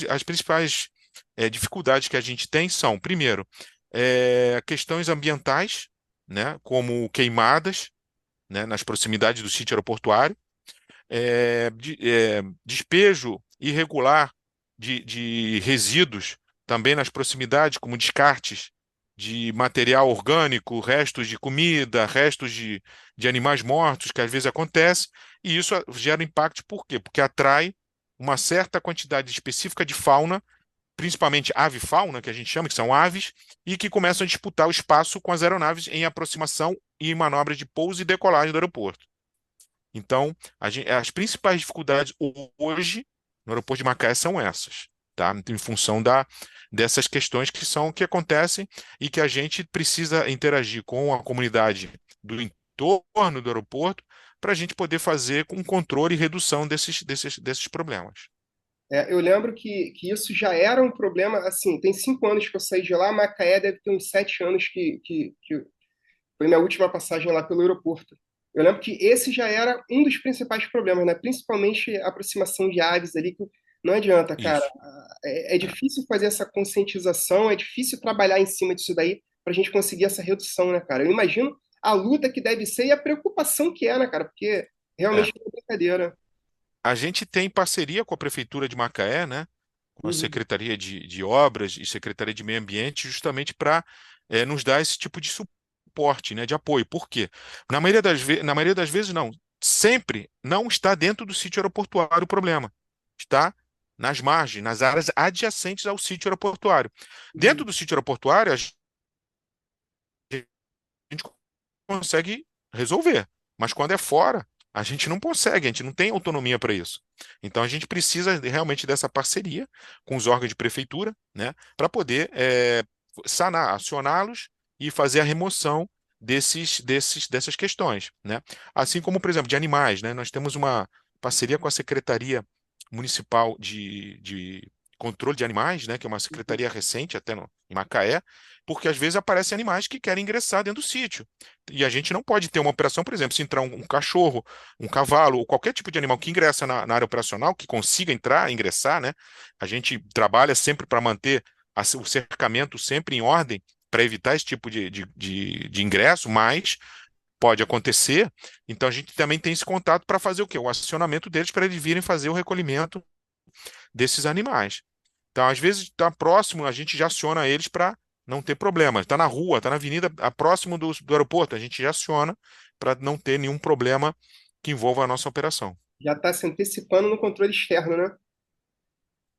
as principais dificuldades que a gente tem são, primeiro, questões ambientais, né? Como queimadas, né? Nas proximidades do sítio aeroportuário, despejo irregular de resíduos também nas proximidades, como descartes de material orgânico, restos de comida, restos de animais mortos, que às vezes acontece, e isso gera impacto por quê? Porque atrai uma certa quantidade específica de fauna, principalmente avifauna, que a gente chama, que são aves, e que começam a disputar o espaço com as aeronaves em aproximação e em manobras de pouso e decolagem do aeroporto. Então, as principais dificuldades hoje no aeroporto de Macaé são essas, tá? Em função dessas questões que acontecem e que a gente precisa interagir com a comunidade do entorno do aeroporto para a gente poder fazer um controle e redução desses problemas. Eu lembro que isso já era um problema, assim, tem 5 anos que eu saí de lá, Macaé deve ter uns 7 anos Foi minha última passagem lá pelo aeroporto. Eu lembro que esse já era um dos principais problemas, né? Principalmente a aproximação de aves ali, que não adianta, cara. Isso. É É. difícil fazer essa conscientização, é difícil trabalhar em cima disso daí para a gente conseguir essa redução, né, cara? Eu imagino a luta que deve ser e a preocupação que é, né, cara? Porque É. realmente não é brincadeira. A gente tem parceria com a Prefeitura de Macaé, né? Com a Uhum, Secretaria de Obras e Secretaria de Meio Ambiente, justamente para nos dar esse tipo de suporte, né, de apoio. Por quê? Na maioria das vezes, não. Sempre não está dentro do sítio aeroportuário o problema. Está nas margens, nas áreas adjacentes ao sítio aeroportuário. Dentro uhum. do sítio aeroportuário, a gente consegue resolver. Mas quando é fora, a gente não consegue, a gente não tem autonomia para isso. Então a gente precisa realmente dessa parceria com os órgãos de prefeitura, né, para poder sanar, acioná-los e fazer a remoção dessas questões, né? Assim como, por exemplo, de animais, né? Nós temos uma parceria com a Secretaria Municipal de Controle de Animais, né, que é uma secretaria recente até em Macaé, porque às vezes aparecem animais que querem ingressar dentro do sítio. E a gente não pode ter uma operação, por exemplo, se entrar um cachorro, um cavalo ou qualquer tipo de animal que ingressa na área operacional, que consiga entrar, ingressar, né? A gente trabalha sempre para manter o cercamento sempre em ordem, para evitar esse tipo de ingresso, mas pode acontecer. Então a gente também tem esse contato para fazer o quê? O acionamento deles para eles virem fazer o recolhimento desses animais. Então, às vezes, está próximo, a gente já aciona eles para não ter problema. Está na rua, está na avenida, próximo do aeroporto, a gente já aciona para não ter nenhum problema que envolva a nossa operação. Já está se antecipando no controle externo, né?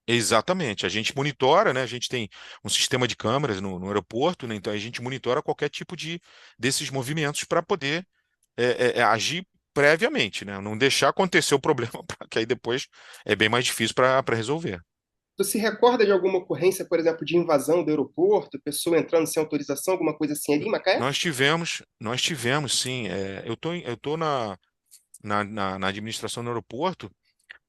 Exatamente. A gente monitora, né? A gente tem um sistema de câmeras no aeroporto, né? Então a gente monitora qualquer tipo desses movimentos para poder agir previamente, né? Não deixar acontecer o problema, que aí depois é bem mais difícil para resolver. Tu se recorda de alguma ocorrência, por exemplo, de invasão do aeroporto, pessoa entrando sem autorização, alguma coisa assim ali em Macaé? Nós tivemos, sim. Eu tô na administração do aeroporto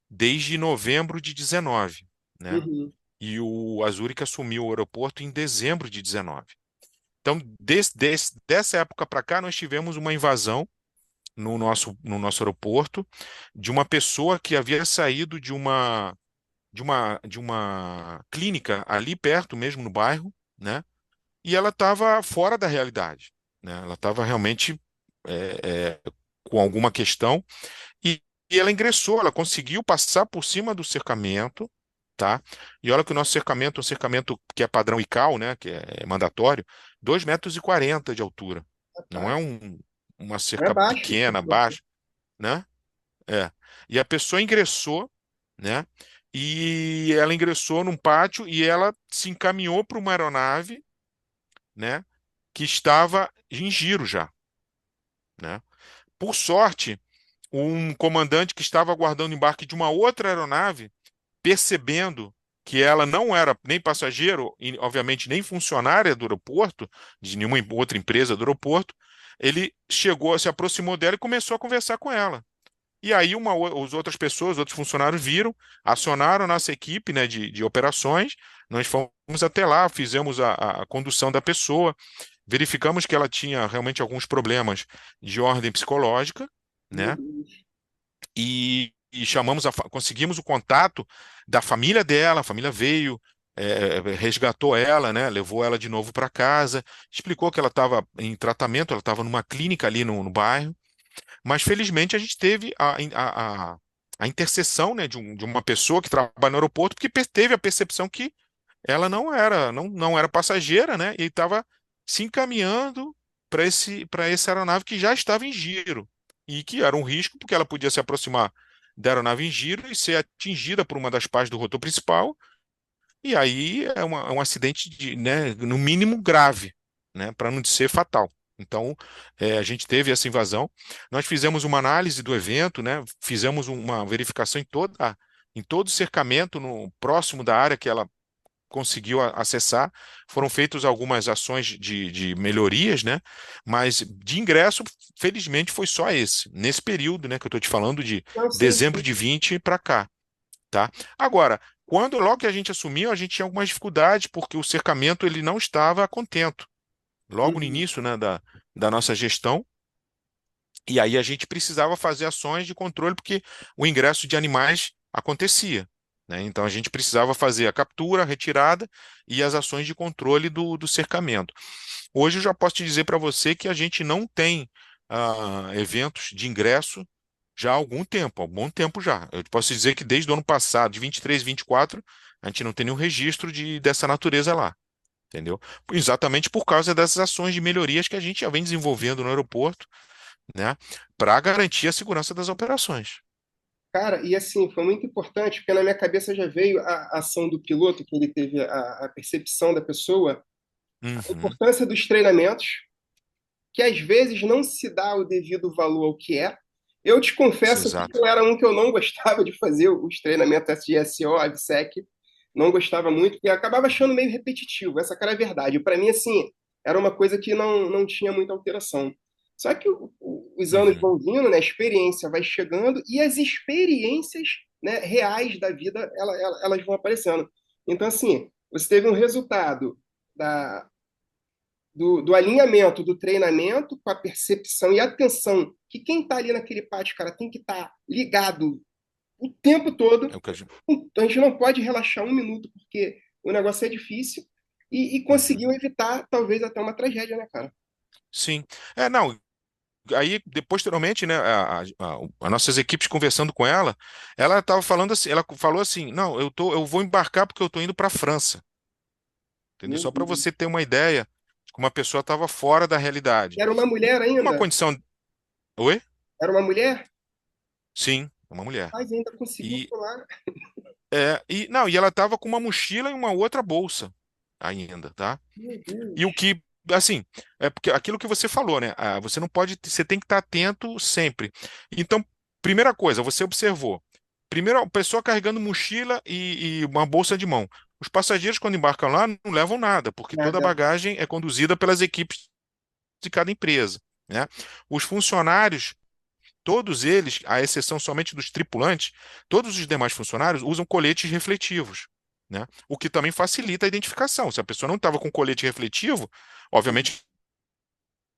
desde novembro de 19, né? Uhum. E o Azuric assumiu o aeroporto em dezembro de 19. Então, dessa época para cá, nós tivemos uma invasão no nosso aeroporto de uma pessoa que havia saído de uma clínica ali perto mesmo no bairro, né? E ela estava fora da realidade, né? Ela estava realmente com alguma questão e ela ingressou, ela conseguiu passar por cima do cercamento, tá? E olha que o nosso cercamento é um cercamento que é padrão ICAO, né? Que é mandatório, 2,40 m de altura. Não é Rapaz, uma não é cerca baixo. pequena, baixa, né? É. E a pessoa ingressou, né? E ela ingressou num pátio e ela se encaminhou para uma aeronave, né? Que estava em giro já, né? Por sorte, um comandante que estava aguardando o embarque de uma outra aeronave, percebendo que ela não era nem passageiro e, obviamente, nem funcionária do aeroporto, de nenhuma outra empresa do aeroporto, ele chegou, se aproximou dela e começou a conversar com ela. E aí as outras pessoas, outros funcionários viram, acionaram a nossa equipe, né, de operações, nós fomos até lá, fizemos a condução da pessoa, verificamos que ela tinha realmente alguns problemas de ordem psicológica, Meu né? Deus. E conseguimos o contato da família dela, a família veio, resgatou ela, né? Levou ela de novo para casa, explicou que ela estava em tratamento, ela estava numa clínica ali no bairro, mas felizmente a gente teve a intercessão, né, de uma pessoa que trabalha no aeroporto, porque teve a percepção que ela não era passageira, né, e estava se encaminhando para essa aeronave que já estava em giro e que era um risco, porque ela podia se aproximar da aeronave em giro e ser atingida por uma das partes do rotor principal, e aí é um acidente né, no mínimo grave, né, para não dizer fatal. Então, a gente teve essa invasão. Nós fizemos uma análise do evento, né, fizemos uma verificação em todo o cercamento próximo da área que ela conseguiu acessar. Foram feitas algumas ações de melhorias, né? Mas de ingresso, felizmente, foi só esse, nesse período, né, que eu estou te falando, de Não, sim, dezembro sim. de 20 para cá, tá? Agora, logo que a gente assumiu, a gente tinha algumas dificuldades, porque o cercamento ele não estava contento. Logo no Uhum. início, né, da nossa gestão, e aí a gente precisava fazer ações de controle porque o ingresso de animais acontecia, né? Então a gente precisava fazer a captura, a retirada e as ações de controle do cercamento. Hoje eu já posso te dizer para você que a gente não tem eventos de ingresso já há algum tempo, há um bom tempo já. Eu posso te dizer que desde o ano passado, de 23, 24, a gente não tem nenhum registro dessa natureza lá. Entendeu? Exatamente por causa dessas ações de melhorias que a gente já vem desenvolvendo no aeroporto, né, para garantir a segurança das operações. Cara, e assim, foi muito importante, porque na minha cabeça já veio a ação do piloto, que ele teve a percepção da pessoa, a Uhum, importância dos treinamentos, que às vezes não se dá o devido valor ao que é. Eu te confesso aqui que exato. eu era um que eu não gostava de fazer os treinamentos SGSO, AVSEC, não gostava muito, e acabava achando meio repetitivo, essa cara é a verdade. Para mim, assim, era uma coisa que não tinha muita alteração. Só que os anos Uhum, vão vindo, né, a experiência vai chegando, e as experiências, né, reais da vida, elas vão aparecendo. Então, assim, você teve um resultado da, do alinhamento do treinamento com a percepção e atenção que quem está ali naquele pátio, cara, tem que estar ligado o tempo todo. é o que a gente... A gente não pode relaxar um minuto, porque o negócio é difícil, e Uhum. conseguiu evitar, talvez, até uma tragédia, né, cara? Sim. Não, aí, posteriormente, né, as nossas equipes conversando com ela estava falando assim, ela falou assim, não, eu vou embarcar porque eu estou indo para a França, entendeu? Meu Só para Deus. você ter uma ideia de como uma pessoa estava fora da realidade. Era uma mulher Uma ainda? condição... Oi? Era uma mulher? Sim, é uma mulher. Mas ainda conseguiu E, pular. não, e ela estava com uma mochila e uma outra bolsa ainda, tá? Meu E o Deus. que, assim, é porque aquilo que você falou, né? Você não pode, você tem que estar atento sempre. Então, primeira coisa, você observou. Primeiro, a pessoa carregando mochila e uma bolsa de mão. Os passageiros, quando embarcam lá, não levam nada, porque toda a Nada. bagagem é conduzida pelas equipes de cada empresa, né? Os funcionários, todos eles, à exceção somente dos tripulantes, todos os demais funcionários usam coletes refletivos, né? O que também facilita a identificação. Se a pessoa não estava com colete refletivo, obviamente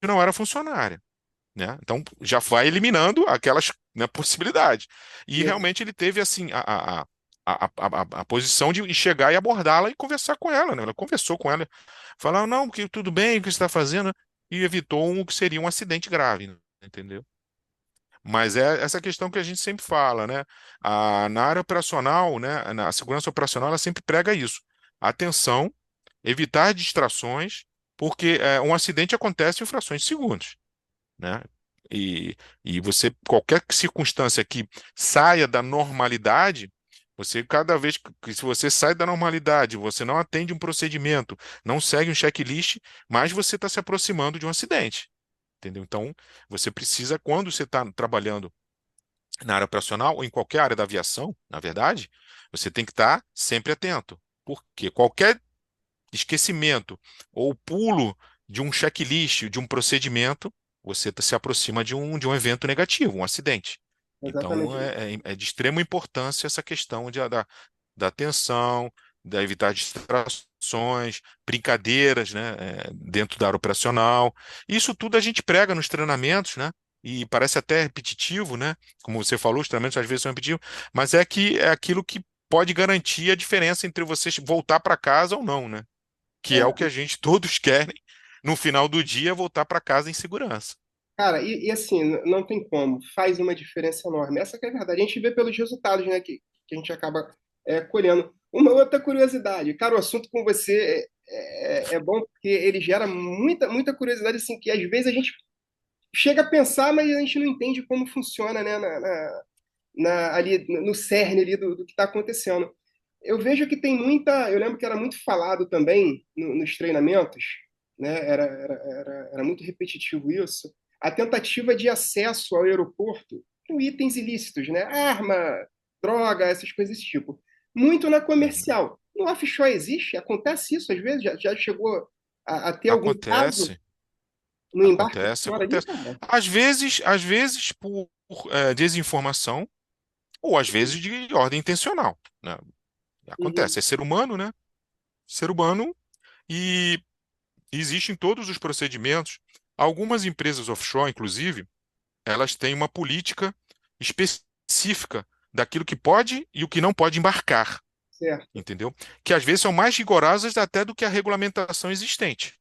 não era funcionária, né? Então já vai eliminando aquelas, né, possibilidades. E Isso. realmente ele teve assim a posição de chegar e abordá-la e conversar com ela, né? Ela conversou com ela, falou, não, que tudo bem, o que você está fazendo? E evitou um que seria um acidente grave, né? Entendeu? Mas é essa questão que a gente sempre fala, né? Na área operacional, né? Na segurança operacional, ela sempre prega isso. Atenção, evitar distrações, porque um acidente acontece em frações de segundos, né? E, e você, qualquer circunstância que saia da normalidade, você cada vez se você sai da normalidade, você não atende um procedimento, não segue um checklist, mais você está se aproximando de um acidente. Entendeu? Então, você precisa, quando você está trabalhando na área operacional ou em qualquer área da aviação, na verdade, você tem que estar sempre atento. Porque qualquer esquecimento ou pulo de um checklist, de um procedimento, você se aproxima de um evento negativo, um acidente. Então, Exatamente. é de extrema importância essa questão da atenção, da evitar distrações, brincadeiras, né, dentro da área operacional. Isso tudo a gente prega nos treinamentos, né? E parece até repetitivo, né? Como você falou, os treinamentos às vezes são repetitivos, mas é que é aquilo que pode garantir a diferença entre você voltar para casa ou não, né? Que é o que a É. gente todos querem no final do dia voltar para casa em segurança. Cara, e assim, não tem como, faz uma diferença enorme. Essa que é a verdade. A gente vê pelos resultados, né, que a gente acaba colhendo. Uma outra curiosidade, cara, o assunto com você é bom porque ele gera muita curiosidade, assim, que às vezes a gente chega a pensar, mas a gente não entende como funciona, né, ali no cerne ali do que está acontecendo. Eu vejo que tem muita. Eu lembro que era muito falado também nos treinamentos, né? Era muito repetitivo isso. A tentativa de acesso ao aeroporto com itens ilícitos, né? Arma, droga, essas coisas desse tipo. Muito na Uhum. comercial. No offshore existe? Acontece isso às vezes? Já chegou a ter algum caso Acontece, no embarque acontece, fora ali, acontece. cara? Às vezes por desinformação, ou às vezes de ordem intencional, né? Uhum. Acontece, é ser humano, né? Ser humano e existem todos os procedimentos. Algumas empresas offshore, inclusive, elas têm uma política específica daquilo que pode e o que não pode embarcar, Certo. entendeu? Que às vezes são mais rigorosas até do que a regulamentação existente.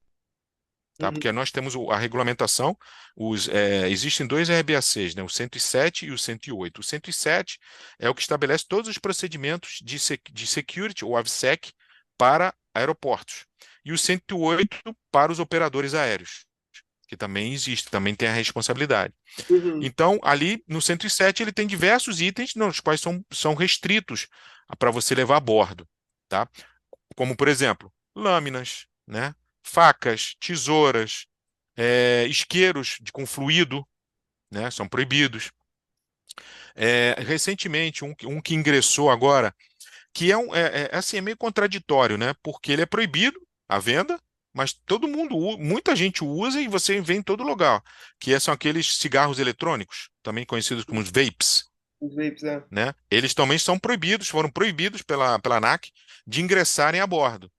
Tá? Uhum. Porque nós temos a regulamentação, existem dois RBACs, né? O 107 e o 108. O 107 é o que estabelece todos os procedimentos de security, ou AVSEC, para aeroportos. E o 108 para os operadores aéreos, que também existe, também tem a responsabilidade. Uhum. Então, ali no 107, ele tem diversos itens, nos quais são restritos para você levar a bordo. Tá? Como, por exemplo, lâminas, né? Facas, tesouras, isqueiros com fluido, né? São proibidos. Recentemente, um que ingressou agora, que assim, é meio contraditório, né? Porque ele é proibido a venda, mas todo mundo, muita gente usa e você vê em todo lugar, são aqueles cigarros eletrônicos, também conhecidos como os vapes, Os vapes, é. né? Eles também são proibidos, foram proibidos pela ANAC de ingressarem a bordo.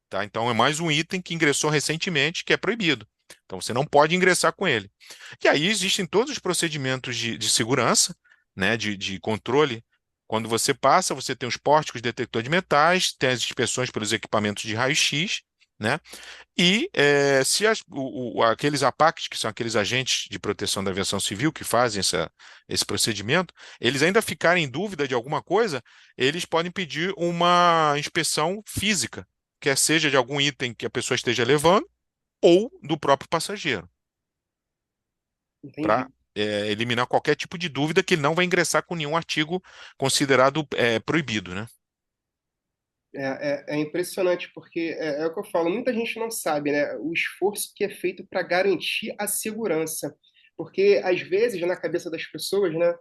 Tá? Então é mais um item que ingressou recentemente que é proibido. Então você não pode ingressar com ele. E aí existem todos os procedimentos de segurança, né, de controle. Quando você passa, você tem os pórticos detector de metais, tem as inspeções pelos equipamentos de raio-x, né? E se aqueles APACs, que são aqueles agentes de proteção da aviação civil que fazem esse procedimento, eles ainda ficarem em dúvida de alguma coisa, eles podem pedir uma inspeção física, quer seja de algum item que a pessoa esteja levando ou do próprio passageiro, para Entendi. eliminar qualquer tipo de dúvida que ele não vai ingressar com nenhum artigo considerado proibido, né? É impressionante, porque é o que eu falo, muita gente não sabe, né, o esforço que é feito para garantir a segurança. Porque, às vezes, na cabeça das pessoas, né,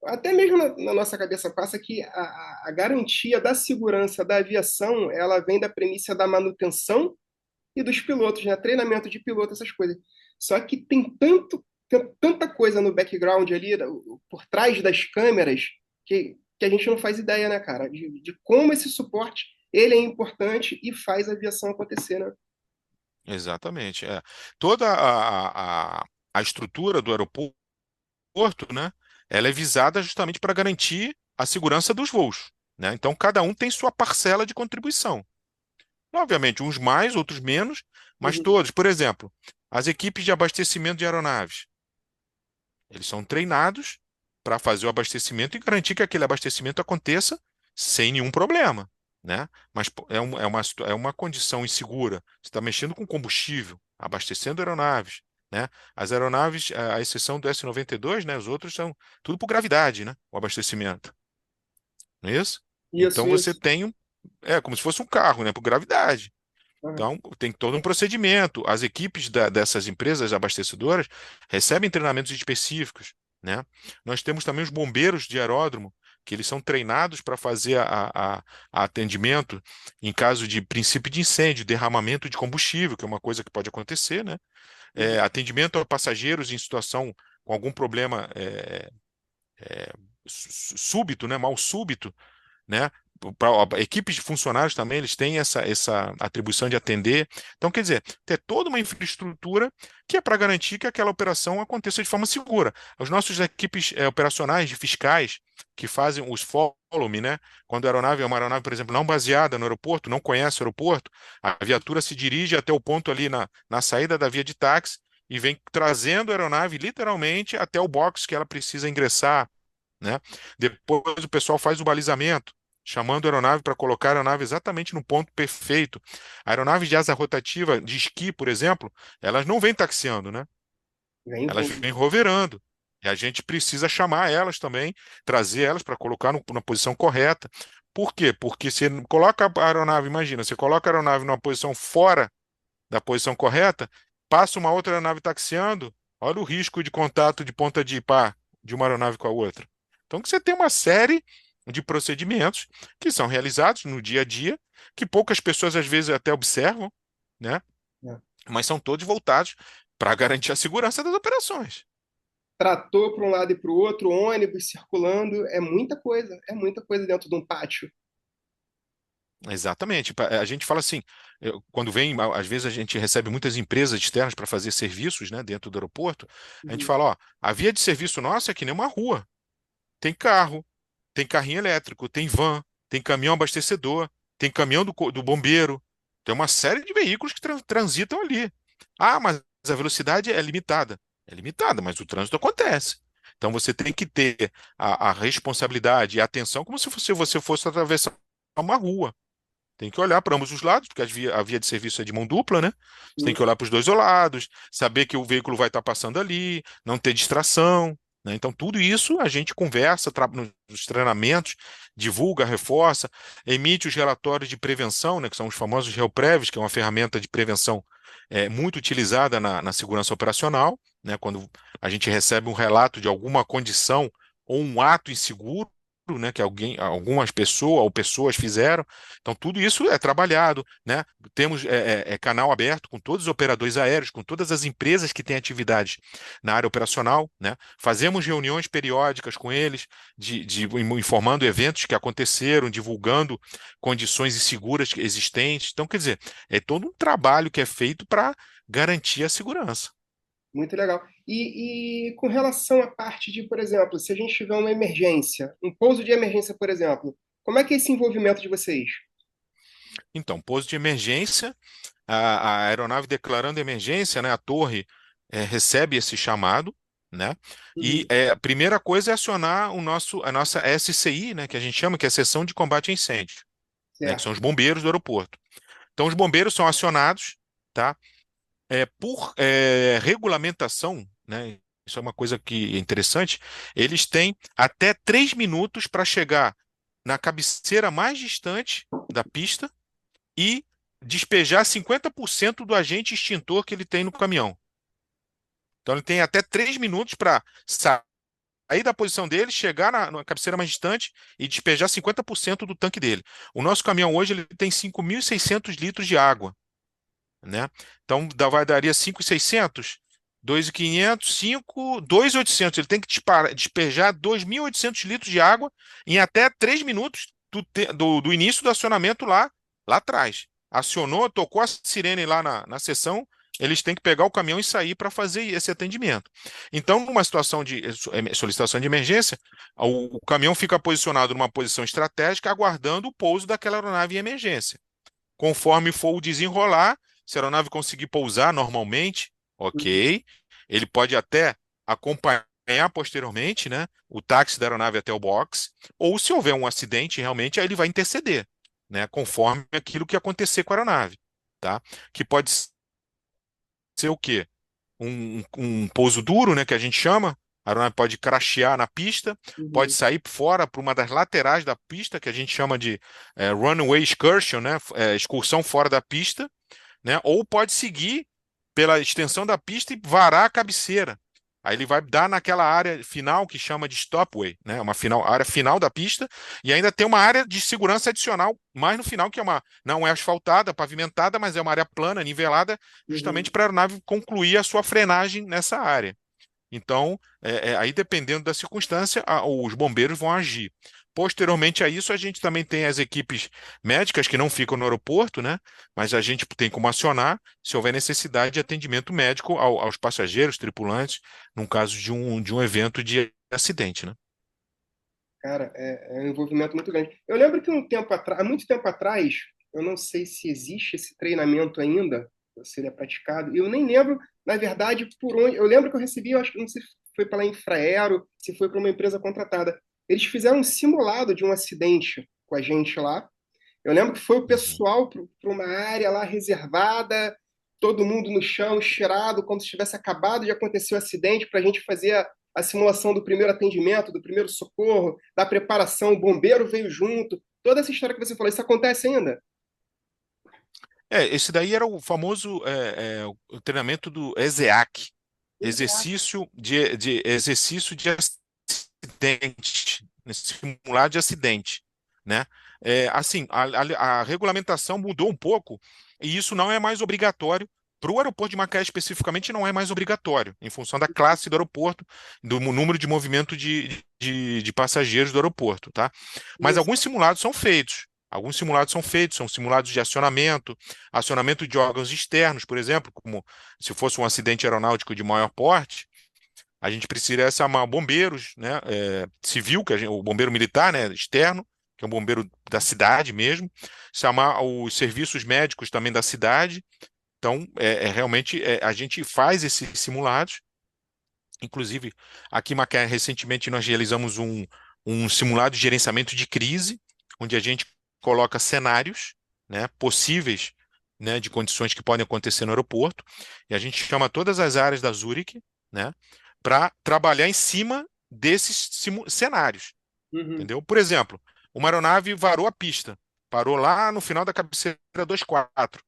até mesmo na nossa cabeça passa que a garantia da segurança da aviação, ela vem da premissa da manutenção e dos pilotos, né, treinamento de piloto, essas coisas. Só que tem tanta coisa no background ali, por trás das câmeras, que a gente não faz ideia, né, cara, de como esse suporte ele é importante e faz a aviação acontecer, né? Exatamente. Toda a estrutura do aeroporto, né, ela é visada justamente para garantir a segurança dos voos, né? Então, cada um tem sua parcela de contribuição. Obviamente, uns mais, outros menos, mas Uhum. todos. Por exemplo, as equipes de abastecimento de aeronaves, eles são treinados para fazer o abastecimento e garantir que aquele abastecimento aconteça sem nenhum problema, né? Mas pô, é uma condição insegura. Você está mexendo com combustível, abastecendo aeronaves, né? As aeronaves, à exceção do S-92, né? Os outros são tudo por gravidade, né? O abastecimento, não é isso? Isso, Então você isso. tem como se fosse um carro, né? Por gravidade. Uhum. Então, tem todo um procedimento. As equipes dessas empresas abastecedoras recebem treinamentos específicos, né? Nós temos também os bombeiros de aeródromo, que eles são treinados para fazer a atendimento em caso de princípio de incêndio, derramamento de combustível, que é uma coisa que pode acontecer, né? Uhum. Atendimento a passageiros em situação com algum problema súbito, né? Mal súbito, né? Equipes de funcionários também, eles têm essa atribuição de atender. Então, quer dizer, ter toda uma infraestrutura que é para garantir que aquela operação aconteça de forma segura. As nossas equipes operacionais de fiscais que fazem os follow-me, né? Quando a aeronave é uma aeronave, por exemplo, não baseada no aeroporto, não conhece o aeroporto, a viatura se dirige até o ponto ali na saída da via de táxi e vem trazendo a aeronave literalmente até o box que ela precisa ingressar, né? Depois o pessoal faz o balizamento, chamando a aeronave para colocar a aeronave exatamente no ponto perfeito. Aeronaves de asa rotativa de esqui, por exemplo, elas não vêm taxiando, né? Elas Vem. vêm roverando. E a gente precisa chamar elas também, trazer elas para colocar na posição correta. Por quê? Porque você coloca a aeronave, imagina, você coloca a aeronave numa posição fora da posição correta, passa uma outra aeronave taxiando, olha o risco de contato de ponta de pá de uma aeronave com a outra. Então, que você tem uma série de procedimentos que são realizados no dia a dia, que poucas pessoas às vezes até observam, né? É. Mas são todos voltados para garantir a segurança das operações. Trator para um lado e para o outro, ônibus circulando, é muita coisa dentro de um pátio. Exatamente. A gente fala assim, quando vem, às vezes a gente recebe muitas empresas externas para fazer serviços, né, dentro do aeroporto. A gente Uhum. fala, ó, a via de serviço nossa é que nem uma rua. Tem carro, tem carrinho elétrico, tem van, tem caminhão abastecedor, tem caminhão do bombeiro. Tem uma série de veículos que transitam ali. Ah, mas a velocidade é limitada. É limitada, mas o trânsito acontece. Então você tem que ter a responsabilidade e a atenção como se você fosse atravessar uma rua. Tem que olhar para ambos os lados, porque a via de serviço é de mão dupla, né? Você tem que olhar para os dois lados, saber que o veículo vai estar passando ali, não ter distração, né? Então, tudo isso a gente conversa nos treinamentos, divulga, reforça, emite os relatórios de prevenção, né? Que são os famosos REOPREVs, que é uma ferramenta de prevenção muito utilizada na segurança operacional, né? Quando a gente recebe um relato de alguma condição ou um ato inseguro, né, que algumas pessoas ou pessoas fizeram. Então, tudo isso é trabalhado, né? Temos canal aberto com todos os operadores aéreos, com todas as empresas que têm atividades na área operacional, né? Fazemos reuniões periódicas com eles, informando eventos que aconteceram, divulgando condições inseguras existentes. Então, quer dizer, é todo um trabalho que é feito para garantir a segurança. Muito legal. E com relação à parte de, por exemplo, se a gente tiver uma emergência, um pouso de emergência, por exemplo, como é que é esse envolvimento de vocês? Então, pouso de emergência, a aeronave declarando emergência, né, a torre recebe esse chamado, né? E Uhum. a primeira coisa é acionar a nossa SCI, né, que a gente chama, que é a Seção de Combate a Incêndio, né, que são Certo. os bombeiros do aeroporto. Então, os bombeiros são acionados, tá? Por regulamentação, né? Isso é uma coisa que é interessante. Eles têm até 3 minutos para chegar na cabeceira mais distante da pista e despejar 50% do agente extintor que ele tem no caminhão. Então ele tem até 3 minutos para sair da posição dele, chegar na cabeceira mais distante e despejar 50% do tanque dele. O nosso caminhão hoje ele tem 5.600 litros de água, né? Então daria 5.600, 2.500, 5, 2.800. Ele tem que despejar 2.800 litros de água em até 3 minutos do início do acionamento lá atrás. Acionou, tocou a sirene lá na seção, eles têm que pegar o caminhão e sair para fazer esse atendimento. Então, numa situação de solicitação de emergência, o caminhão fica posicionado numa posição estratégica, aguardando o pouso daquela aeronave em emergência. Conforme for o desenrolar, se a aeronave conseguir pousar normalmente, Uhum. ok. Ele pode até acompanhar posteriormente, né, o táxi da aeronave até o box, ou se houver um acidente, realmente, aí ele vai interceder, né, conforme aquilo que acontecer com a aeronave, tá? Que pode ser o quê? Um pouso duro, né, que a gente chama. A aeronave pode crashear na pista, pode Uhum. sair fora para uma das laterais da pista, que a gente chama de runway excursion, né, excursão fora da pista, né, ou pode seguir pela extensão da pista e varar a cabeceira. Aí ele vai dar naquela área final que chama de stopway, né, uma área final da pista, e ainda tem uma área de segurança adicional mais no final, que não é asfaltada, pavimentada, mas é uma área plana, nivelada, justamente Uhum. para a aeronave concluir a sua frenagem nessa área. Então, aí dependendo da circunstância, os bombeiros vão agir. Posteriormente a isso, a gente também tem as equipes médicas que não ficam no aeroporto, né? Mas a gente tem como acionar se houver necessidade de atendimento médico aos passageiros, tripulantes, num caso de um evento de acidente, né? Cara, é um envolvimento muito grande. Eu lembro que há muito tempo atrás, eu não sei se existe esse treinamento ainda, se ele é praticado, e eu nem lembro, na verdade, por onde. Eu lembro que eu recebi, eu acho que não sei se foi pela Infraero, se foi para uma empresa contratada. Eles fizeram um simulado de um acidente com a gente lá. Eu lembro que foi o Uhum. pessoal para uma área lá reservada, todo mundo no chão, estirado, como se tivesse acabado de acontecer o acidente, para a gente fazer a simulação do primeiro atendimento, do primeiro socorro, da preparação. O bombeiro veio junto. Toda essa história que você falou, isso acontece ainda? Esse daí era o famoso o treinamento do ESEAC, Exato. exercício de acidente, né, simulado de acidente, né? Assim, a regulamentação mudou um pouco e isso não é mais obrigatório. Para o aeroporto de Macaé especificamente, não é mais obrigatório, em função da classe do aeroporto, do número de movimento de passageiros do aeroporto, tá? Mas Isso. alguns simulados são feitos. Alguns simulados são feitos, são simulados de acionamento, acionamento de órgãos externos, por exemplo, como se fosse um acidente aeronáutico de maior porte, a gente precisaria chamar bombeiros, né, civil, o bombeiro militar, né, externo, que é um bombeiro da cidade mesmo, chamar os serviços médicos também da cidade. Então, realmente, a gente faz esses simulados. Inclusive, aqui em Macaé, recentemente, nós realizamos um simulado de gerenciamento de crise, onde a gente coloca cenários, né, possíveis, né, de condições que podem acontecer no aeroporto, e a gente chama todas as áreas da Zurich, né, para trabalhar em cima desses cenários, Uhum. entendeu? Por exemplo, uma aeronave varou a pista, parou lá no final da cabeceira 24.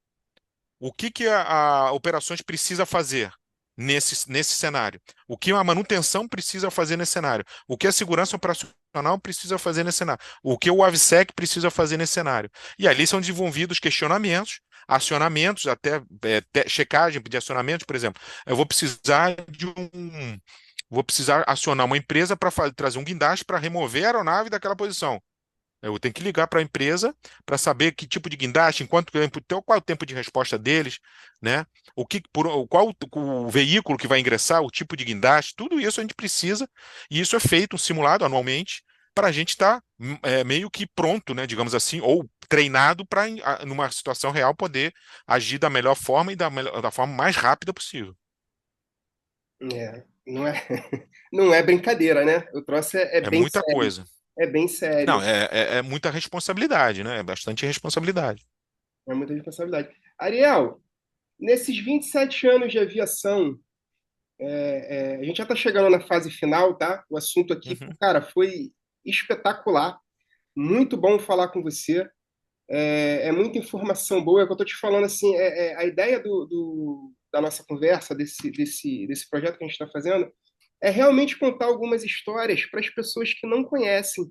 O que que a operações precisa fazer nesse cenário? O que a manutenção precisa fazer nesse cenário? O que a segurança operacional precisa fazer nesse cenário? O que o AVSEC precisa fazer nesse cenário? E ali são desenvolvidos questionamentos, acionamentos, até checagem de acionamentos, por exemplo. Eu vou precisar de um. Vou precisar acionar uma empresa para trazer um guindaste para remover a aeronave daquela posição. Eu tenho que ligar para a empresa para saber que tipo de guindaste, em quanto tempo, qual é o tempo de resposta deles, né? Qual o veículo que vai ingressar, o tipo de guindaste, tudo isso a gente precisa, e isso é feito, um simulado anualmente, para a gente estar meio que pronto, né, digamos assim, ou treinado para, numa situação real, poder agir da melhor forma e da forma mais rápida possível. Não é, não é brincadeira, né? O troço é É bem muita sério. coisa. É bem Não, sério. é muita responsabilidade, né? É bastante responsabilidade. É muita responsabilidade. Ariel, nesses 27 anos de aviação, a gente já está chegando na fase final, tá? O assunto aqui, Uhum. cara, foi espetacular. Muito bom falar com você. É muita informação boa. É o que eu estou te falando, assim, a ideia da nossa conversa, desse projeto que a gente está fazendo, é realmente contar algumas histórias para as pessoas que não conhecem.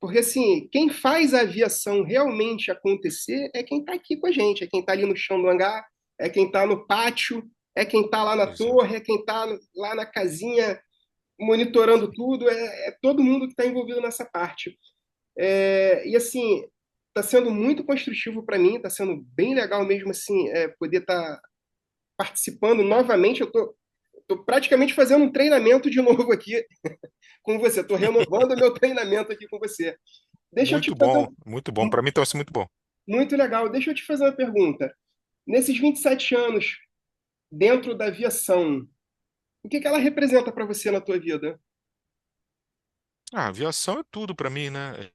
Porque, assim, quem faz a aviação realmente acontecer é quem está aqui com a gente, é quem está ali no chão do hangar, é quem está no pátio, é quem está lá na Exato. torre, é quem está lá na casinha monitorando tudo, é todo mundo que está envolvido nessa parte. E, assim, está sendo muito construtivo para mim, está sendo bem legal mesmo, assim, poder estar participando novamente. Eu tô praticamente fazendo um treinamento de novo aqui com você, estou renovando o meu treinamento aqui com você. Deixa eu te Muito fazer bom, muito bom. Para mim, então, vai ser muito bom. muito legal. Deixa eu te fazer uma pergunta. Nesses 27 anos dentro da aviação, o que que ela representa para você na tua vida? Aviação é tudo para mim, né?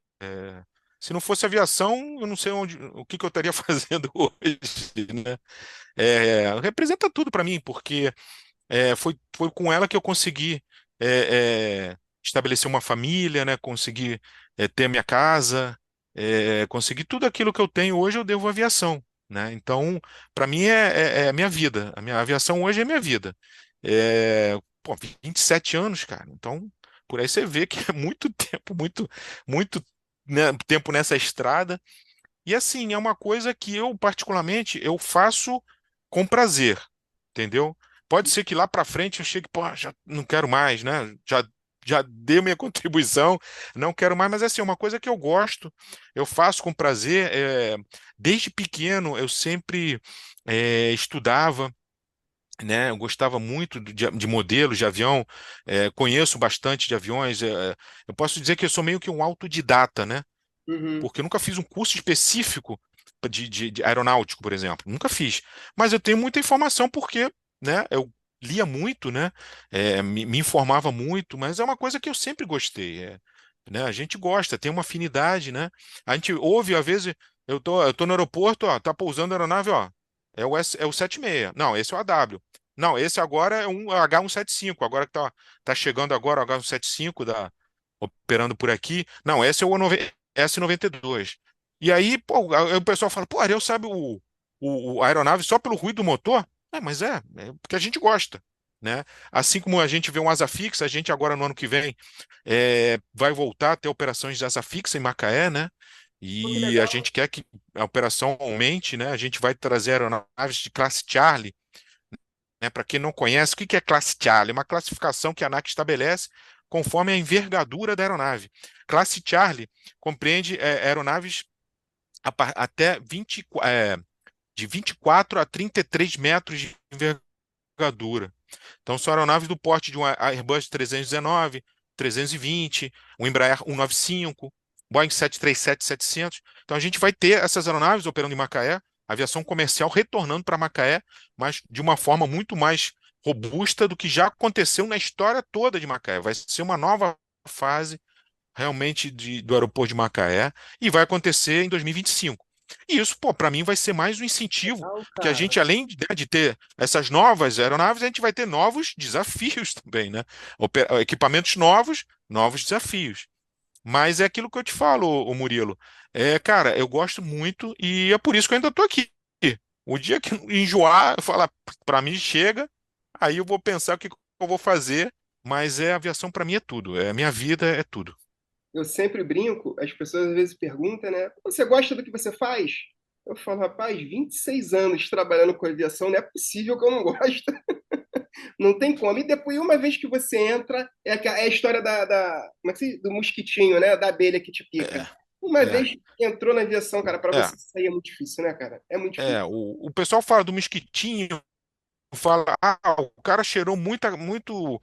Se não fosse aviação, eu não sei o que que eu estaria fazendo hoje, né? Representa tudo para mim, porque foi com ela que eu consegui estabelecer uma família, né? Consegui ter a minha casa, consegui tudo aquilo que eu tenho hoje, eu devo à aviação, né? Então, para mim é a minha vida. A minha aviação hoje é minha vida. Pô, 27 anos, cara. Então, por aí você vê que é muito tempo, muito, né, tempo nessa estrada. E assim, é uma coisa que eu, particularmente, eu faço com prazer, entendeu? Pode ser que lá para frente eu chegue, pô, já não quero mais, né? Já dei minha contribuição, não quero mais, mas assim, é uma coisa que eu gosto, eu faço com prazer. Desde pequeno eu sempre estudava, né? Eu gostava muito de modelos de avião, conheço bastante de aviões. Eu posso dizer que eu sou meio que um autodidata, né? Uhum. Porque eu nunca fiz um curso específico de aeronáutico, por exemplo. Nunca fiz. Mas eu tenho muita informação porque, né, eu lia muito, né, me informava muito, mas é uma coisa que eu sempre gostei. Né, a gente gosta, tem uma afinidade, né? A gente ouve, às vezes, eu tô no aeroporto, ó, tá pousando a aeronave, ó, é o 76. Não, esse é o AW. Não, esse agora é um H175, agora que tá chegando agora o H175 operando por aqui. Não, esse é o S92. E aí, pô, aí o pessoal fala, pô, Ariel sabe a aeronave só pelo ruído do motor? Mas porque a gente gosta, né? Assim como a gente vê um asa fixa, a gente agora no ano que vem vai voltar a ter operações de asa fixa em Macaé, né? Pô, que E a legal. gente quer que a operação aumente, né? A gente vai trazer aeronaves de classe Charlie, né? Para quem não conhece, o que que é classe Charlie? É uma classificação que a ANAC estabelece conforme a envergadura da aeronave. Classe Charlie compreende aeronaves até de 24 a 33 metros de envergadura. Então, são aeronaves do porte de um Airbus 319, 320, um Embraer 195, Boeing 737-700. Então, a gente vai ter essas aeronaves operando em Macaé, aviação comercial retornando para Macaé, mas de uma forma muito mais robusta do que já aconteceu na história toda de Macaé. Vai ser uma nova fase realmente do aeroporto de Macaé e vai acontecer em 2025. E isso, pô, para mim vai ser mais um incentivo, Legal, porque a cara. gente, além de ter essas novas aeronaves, a gente vai ter novos desafios também, né? Equipamentos novos, novos desafios. Mas é aquilo que eu te falo, o Murilo. Cara, eu gosto muito e é por isso que eu ainda estou aqui. O dia que enjoar, eu falar, para mim chega, aí eu vou pensar o que eu vou fazer, mas aviação para mim é tudo, a minha vida é tudo. Eu sempre brinco, as pessoas às vezes perguntam, né? Você gosta do que você faz? Eu falo, rapaz, 26 anos trabalhando com aviação, não é possível que eu não goste. Não tem como. E depois, uma vez que você entra, é a história como é que do mosquitinho, né? Da abelha que te pica. Uma É, vez que entrou na aviação, cara, para é, você sair é muito difícil, né, cara? É muito difícil. o pessoal fala do mosquitinho, fala, o cara cheirou muito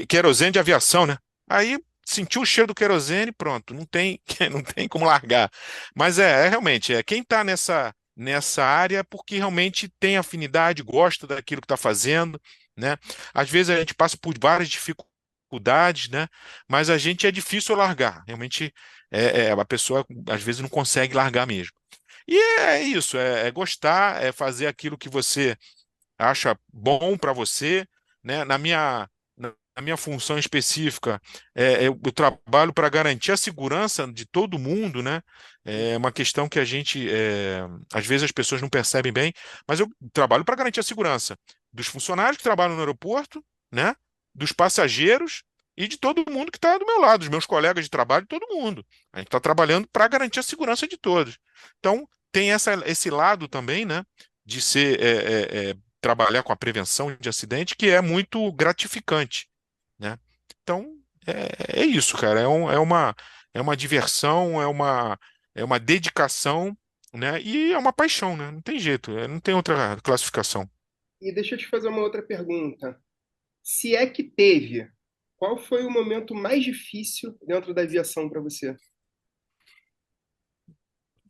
querosene de aviação, né? Aí sentiu o cheiro do querosene, pronto, não tem, não tem como largar. Mas realmente, quem está nessa área é porque realmente tem afinidade, gosta daquilo que está fazendo, né? Às vezes a gente passa por várias dificuldades, né? Mas a gente é difícil largar. Realmente, a pessoa às vezes não consegue largar mesmo. E é isso, é gostar, é fazer aquilo que você acha bom para você, né? Na minha função específica, eu trabalho para garantir a segurança de todo mundo, né? É uma questão que às vezes as pessoas não percebem bem, mas eu trabalho para garantir a segurança dos funcionários que trabalham no aeroporto, né? Dos passageiros e de todo mundo que está do meu lado, dos meus colegas de trabalho, todo mundo. A gente está trabalhando para garantir a segurança de todos. Então, tem esse lado também, né? De ser trabalhar com a prevenção de acidente, que é muito gratificante, né? Então, é isso, cara. É uma diversão, é uma dedicação, né? E é uma paixão, né? Não tem jeito, não tem outra classificação. E deixa eu te fazer uma outra pergunta. Se é que teve, qual foi o momento mais difícil dentro da aviação para você?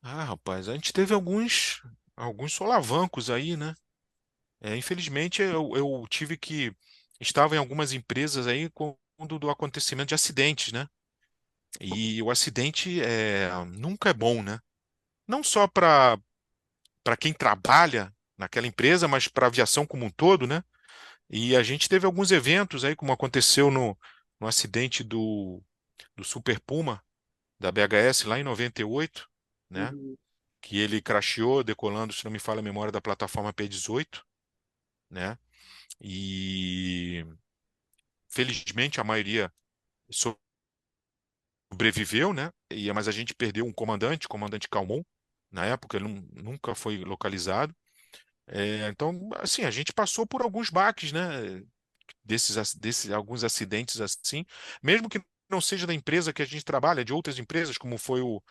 Rapaz, a gente teve alguns solavancos aí, né? Infelizmente, eu tive que. Estava em algumas empresas aí quando do acontecimento de acidentes, né? E o acidente nunca é bom, né? Não só para quem trabalha naquela empresa, mas para a aviação como um todo, né? E a gente teve alguns eventos aí, como aconteceu no acidente do Super Puma, da BHS, lá em 98, né? Uhum. Que ele crasheou, decolando, se não me falha a memória, da plataforma P-18, né? E felizmente a maioria sobreviveu, né? Mas a gente perdeu um comandante, o comandante Calmon, na época, ele nunca foi localizado. Então, assim, a gente passou por alguns baques, né? Desses alguns acidentes assim, mesmo que não seja da empresa que a gente trabalha, de outras empresas, como foi o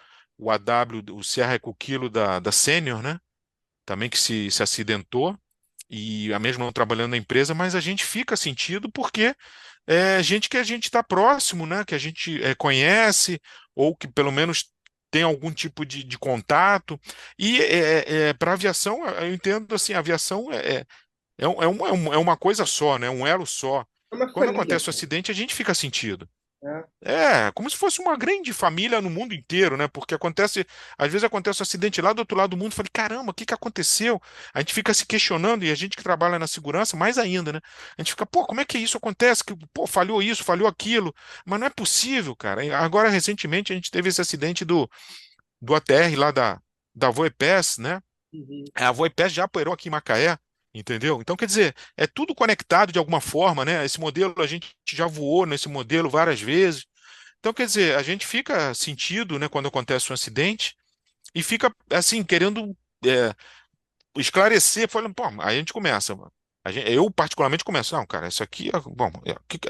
AW, o Sierra Ecoquilo da Senior, né? Também que se acidentou, e a mesma não trabalhando na empresa, mas a gente fica sentido porque é gente que a gente está próximo, né? Que a gente conhece, ou que pelo menos tem algum tipo de contato. E para aviação, eu entendo assim, a aviação é uma coisa só, né? Um elo só. É uma Quando família, acontece o cara. acidente, a gente fica sentido. Né? Como se fosse uma grande família no mundo inteiro, né? Porque às vezes acontece um acidente lá do outro lado do mundo, falei, caramba, o que que aconteceu? A gente fica se questionando, e a gente que trabalha na segurança, mais ainda, né? A gente fica, pô, como é que isso acontece? Pô, falhou isso, falhou aquilo, mas não é possível, cara. E agora, recentemente, a gente teve esse acidente do ATR lá da Voepes, né? Uhum. A Voipes já operou aqui em Macaé, entendeu? Então, quer dizer, é tudo conectado de alguma forma, né? Esse modelo, a gente já voou nesse modelo várias vezes. Então, quer dizer, a gente fica sentido, né, quando acontece um acidente e fica, assim, querendo esclarecer, falando, pô, aí a gente começa. Eu, particularmente, começo, não, cara, isso aqui, bom,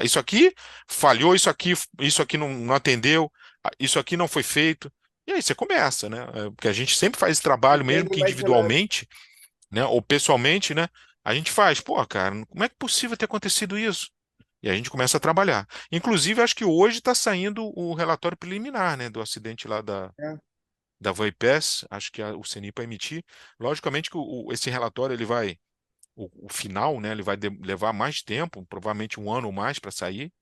isso aqui falhou, isso aqui não atendeu, isso aqui não foi feito. E aí você começa, né? Porque a gente sempre faz esse trabalho, mesmo Consegue que imaginar. individualmente, né? Ou pessoalmente, né? A gente faz, pô, cara, como é que é possível ter acontecido isso? E a gente começa a trabalhar. Inclusive, acho que hoje está saindo o relatório preliminar, né, do acidente lá É, da Voipass, acho que o CNI vai emitir. Logicamente que esse relatório ele vai, o final, né, ele vai levar mais tempo, provavelmente um ano ou mais para sair,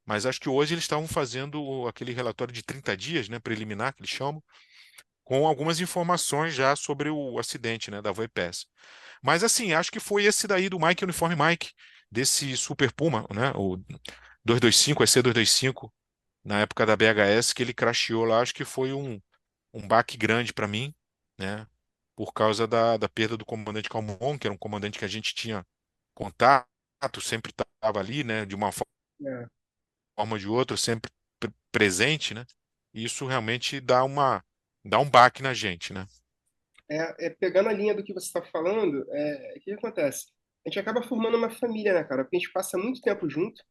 mas acho que hoje eles estavam fazendo aquele relatório de 30 dias, né, preliminar, que eles chamam, com algumas informações já sobre o acidente, né, da Voipass. Mas assim, acho que foi esse daí do Mike Uniforme Mike, desse Super Puma, né, o 225, EC225, na época da BHS, que ele crasheou lá, acho que foi um baque grande para mim, né? Por causa da perda do comandante Calmon, que era um comandante que a gente tinha contato, sempre estava ali, né? De uma é. forma ou de outra, sempre presente, né? E isso realmente dá um baque na gente, né? Pegando a linha do que você está falando, o que acontece? A gente acaba formando uma família, né, cara? Porque a gente passa muito tempo junto.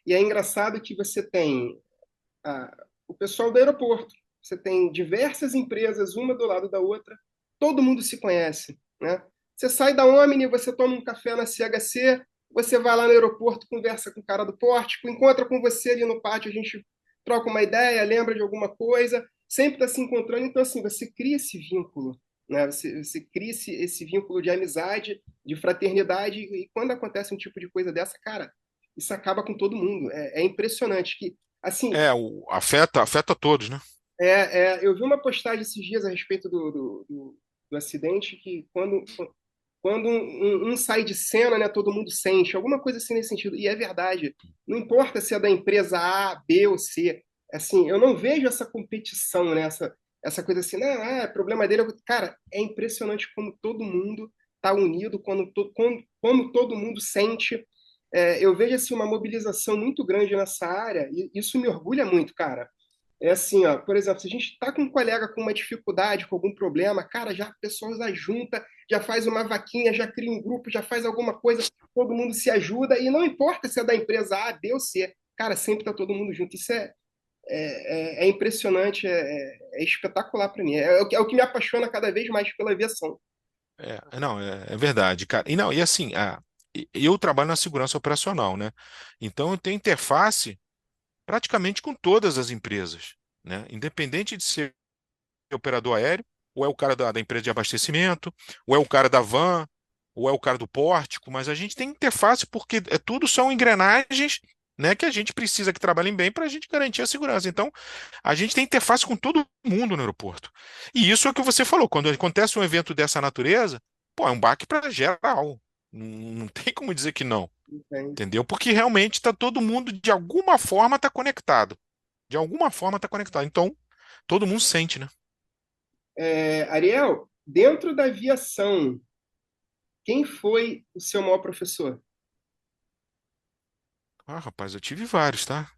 E é engraçado que você tem o pessoal do aeroporto, você tem diversas empresas, uma do lado da outra, todo mundo se conhece, né? Você sai da Omni, você toma um café na CHC, você vai lá no aeroporto, conversa com o cara do pórtico, encontra com você ali no pátio, a gente troca uma ideia, lembra de alguma coisa, sempre está se encontrando, então assim, você cria esse vínculo, né? Você cria esse vínculo de amizade, de fraternidade, e quando acontece um tipo de coisa dessa, cara, isso acaba com todo mundo. É impressionante que, assim, Afeta todos, né? eu vi uma postagem esses dias a respeito do acidente que quando um sai de cena, né, todo mundo sente, alguma coisa assim nesse sentido. E é verdade. Não importa se é da empresa A, B ou C. Assim, eu não vejo essa competição, né, essa coisa assim, não, é problema dele. Cara, é impressionante como todo mundo está unido, como todo mundo sente. Eu vejo assim, uma mobilização muito grande nessa área e isso me orgulha muito, cara. É assim, ó, por exemplo, se a gente está com um colega com uma dificuldade, com algum problema, cara, já a pessoa já junta, já faz uma vaquinha, já cria um grupo, já faz alguma coisa, todo mundo se ajuda, e não importa se é da empresa A, B ou C, cara, sempre está todo mundo junto. Isso é impressionante, é espetacular para mim. É o que me apaixona cada vez mais pela aviação. Não, é verdade, cara. E não, e assim, eu trabalho na segurança operacional, né? Então eu tenho interface praticamente com todas as empresas, né? Independente de ser operador aéreo, ou é o cara da empresa de abastecimento, ou é o cara da van, ou é o cara do pórtico, mas a gente tem interface porque tudo são engrenagens, né, que a gente precisa que trabalhem bem para a gente garantir a segurança. Então, a gente tem interface com todo mundo no aeroporto. E isso é o que você falou, quando acontece um evento dessa natureza, pô, é um baque para geral. Não tem como dizer que não, Entende? entendeu? Porque realmente está todo mundo, de alguma forma, está conectado. De alguma forma está conectado. Então, todo mundo sente, né? Ariel, dentro da aviação, quem foi o seu maior professor? Ah, rapaz, eu tive vários, tá?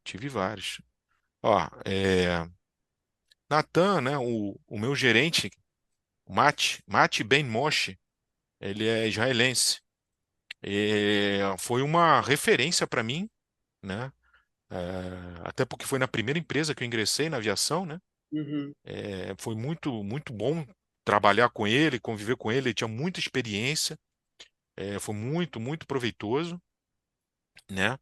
Tive vários. Ó, Natan, né, o meu gerente, Mati Ben Moshe, ele é israelense. Foi uma referência para mim, né? Até porque foi na primeira empresa que eu ingressei na aviação, né? Uhum. Foi muito bom trabalhar com ele, conviver com ele. Ele tinha muita experiência, foi muito proveitoso, né?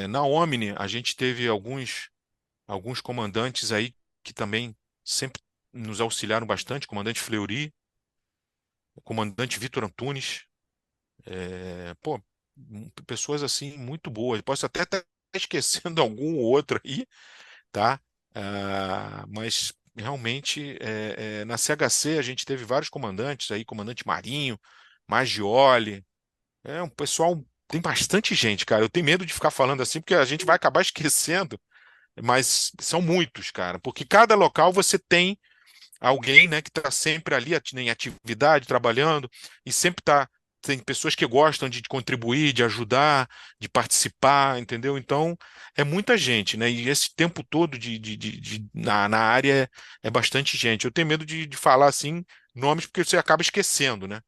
Na Omni, a gente teve alguns comandantes aí que também sempre nos auxiliaram bastante, comandante Fleury, o comandante Vitor Antunes, pô, pessoas assim muito boas. Posso até estar esquecendo algum ou outro aí, tá? Mas realmente na CHC a gente teve vários comandantes aí, comandante Marinho, Maggioli, um pessoal, tem bastante gente, cara. Eu tenho medo de ficar falando assim porque a gente vai acabar esquecendo, mas são muitos, cara, porque cada local você tem alguém, né, que está sempre ali em atividade, trabalhando, e sempre tem pessoas que gostam de contribuir, de ajudar, de participar, entendeu? Então, é muita gente, né? E esse tempo todo na área é bastante gente. Eu tenho medo de falar assim nomes porque você acaba esquecendo, né?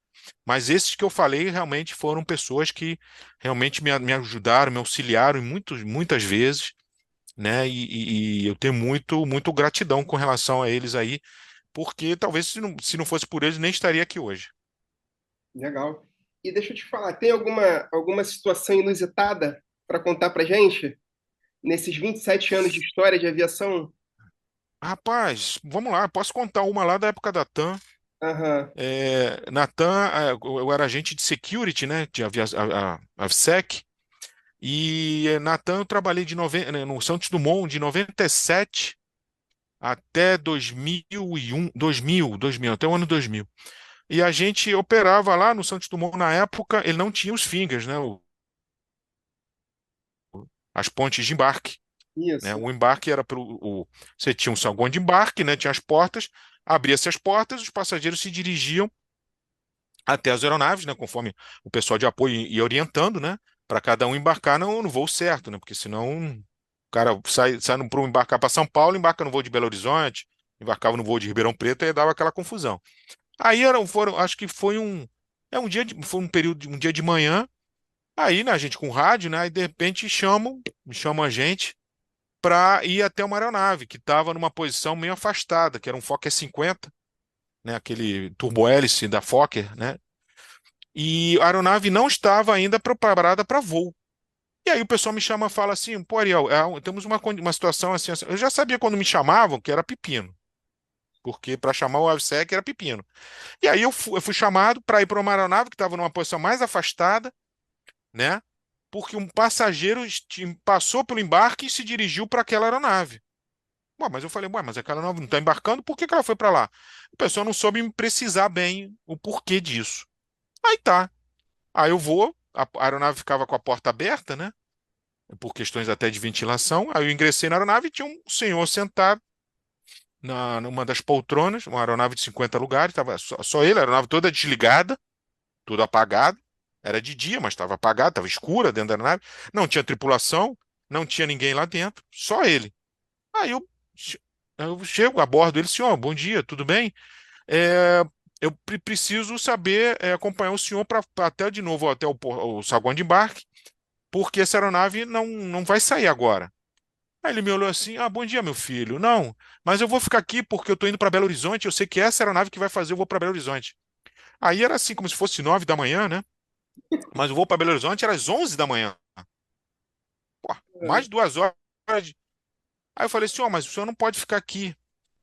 Mas esses que eu falei realmente foram pessoas que realmente me ajudaram, me auxiliaram muitas vezes, né? E eu tenho muito gratidão com relação a eles aí, porque talvez se não fosse por eles, nem estaria aqui hoje. Legal. E deixa eu te falar, tem alguma situação inusitada para contar para gente? Nesses 27 anos de história de aviação? Rapaz, vamos lá, posso contar uma lá da época da TAM. Aham, Na TAM, eu era agente de security, né, de AVSEC, e na TAM eu trabalhei né, no Santos Dumont de 97 até 2001, 2000, até o ano 2000. E a gente operava lá no Santos Dumont na época, ele não tinha os fingers, né, as pontes de embarque, né? isso. O embarque era você tinha um saguão de embarque, né, tinha as portas, abria-se as portas, os passageiros se dirigiam até as aeronaves, né, conforme o pessoal de apoio ia orientando, né, para cada um embarcar no voo certo, né, porque senão o cara sai para embarcar para São Paulo, embarca no voo de Belo Horizonte, embarcava no voo de Ribeirão Preto e dava aquela confusão. Aí acho que um dia, foi um período, um dia de manhã, aí, né, a gente com rádio, né, aí de repente me chamam a gente para ir até uma aeronave que estava numa posição meio afastada, que era um Fokker 50, né, aquele turbo-hélice da Fokker, né, e a aeronave não estava ainda preparada para voo. E aí o pessoal me chama e fala assim, pô, Ariel, temos uma situação assim, assim. Eu já sabia quando me chamavam que era pepino, porque para chamar o AVSEC era pepino. E aí eu fui chamado para ir para uma aeronave que estava numa posição mais afastada, né? Porque um passageiro passou pelo embarque e se dirigiu para aquela aeronave. Ué, mas eu falei, ué, mas aquela aeronave não está embarcando, por que que ela foi para lá? O pessoal não soube me precisar bem o porquê disso. Aí tá. Aí eu vou, a aeronave ficava com a porta aberta, né? Por questões até de ventilação. Aí eu ingressei na aeronave e tinha um senhor sentado numa das poltronas, uma aeronave de 50 lugares, estava só ele, a aeronave toda desligada, tudo apagado. Era de dia, mas estava apagado, estava escura dentro da aeronave. Não tinha tripulação, não tinha ninguém lá dentro, só ele. Aí eu chego a bordo dele, senhor, bom dia, tudo bem? É, eu preciso saber acompanhar o senhor para até de novo até o saguão de embarque, porque essa aeronave não vai sair agora. Aí ele me olhou assim: ah, bom dia, meu filho. Não, mas eu vou ficar aqui porque eu estou indo para Belo Horizonte. Eu sei que essa aeronave que vai fazer, eu vou para Belo Horizonte. Aí era assim, como se fosse 9 da manhã, né? Mas eu vou para Belo Horizonte era às 11 da manhã. Pô, mais de 2 horas. Aí eu falei assim: ó, mas o senhor não pode ficar aqui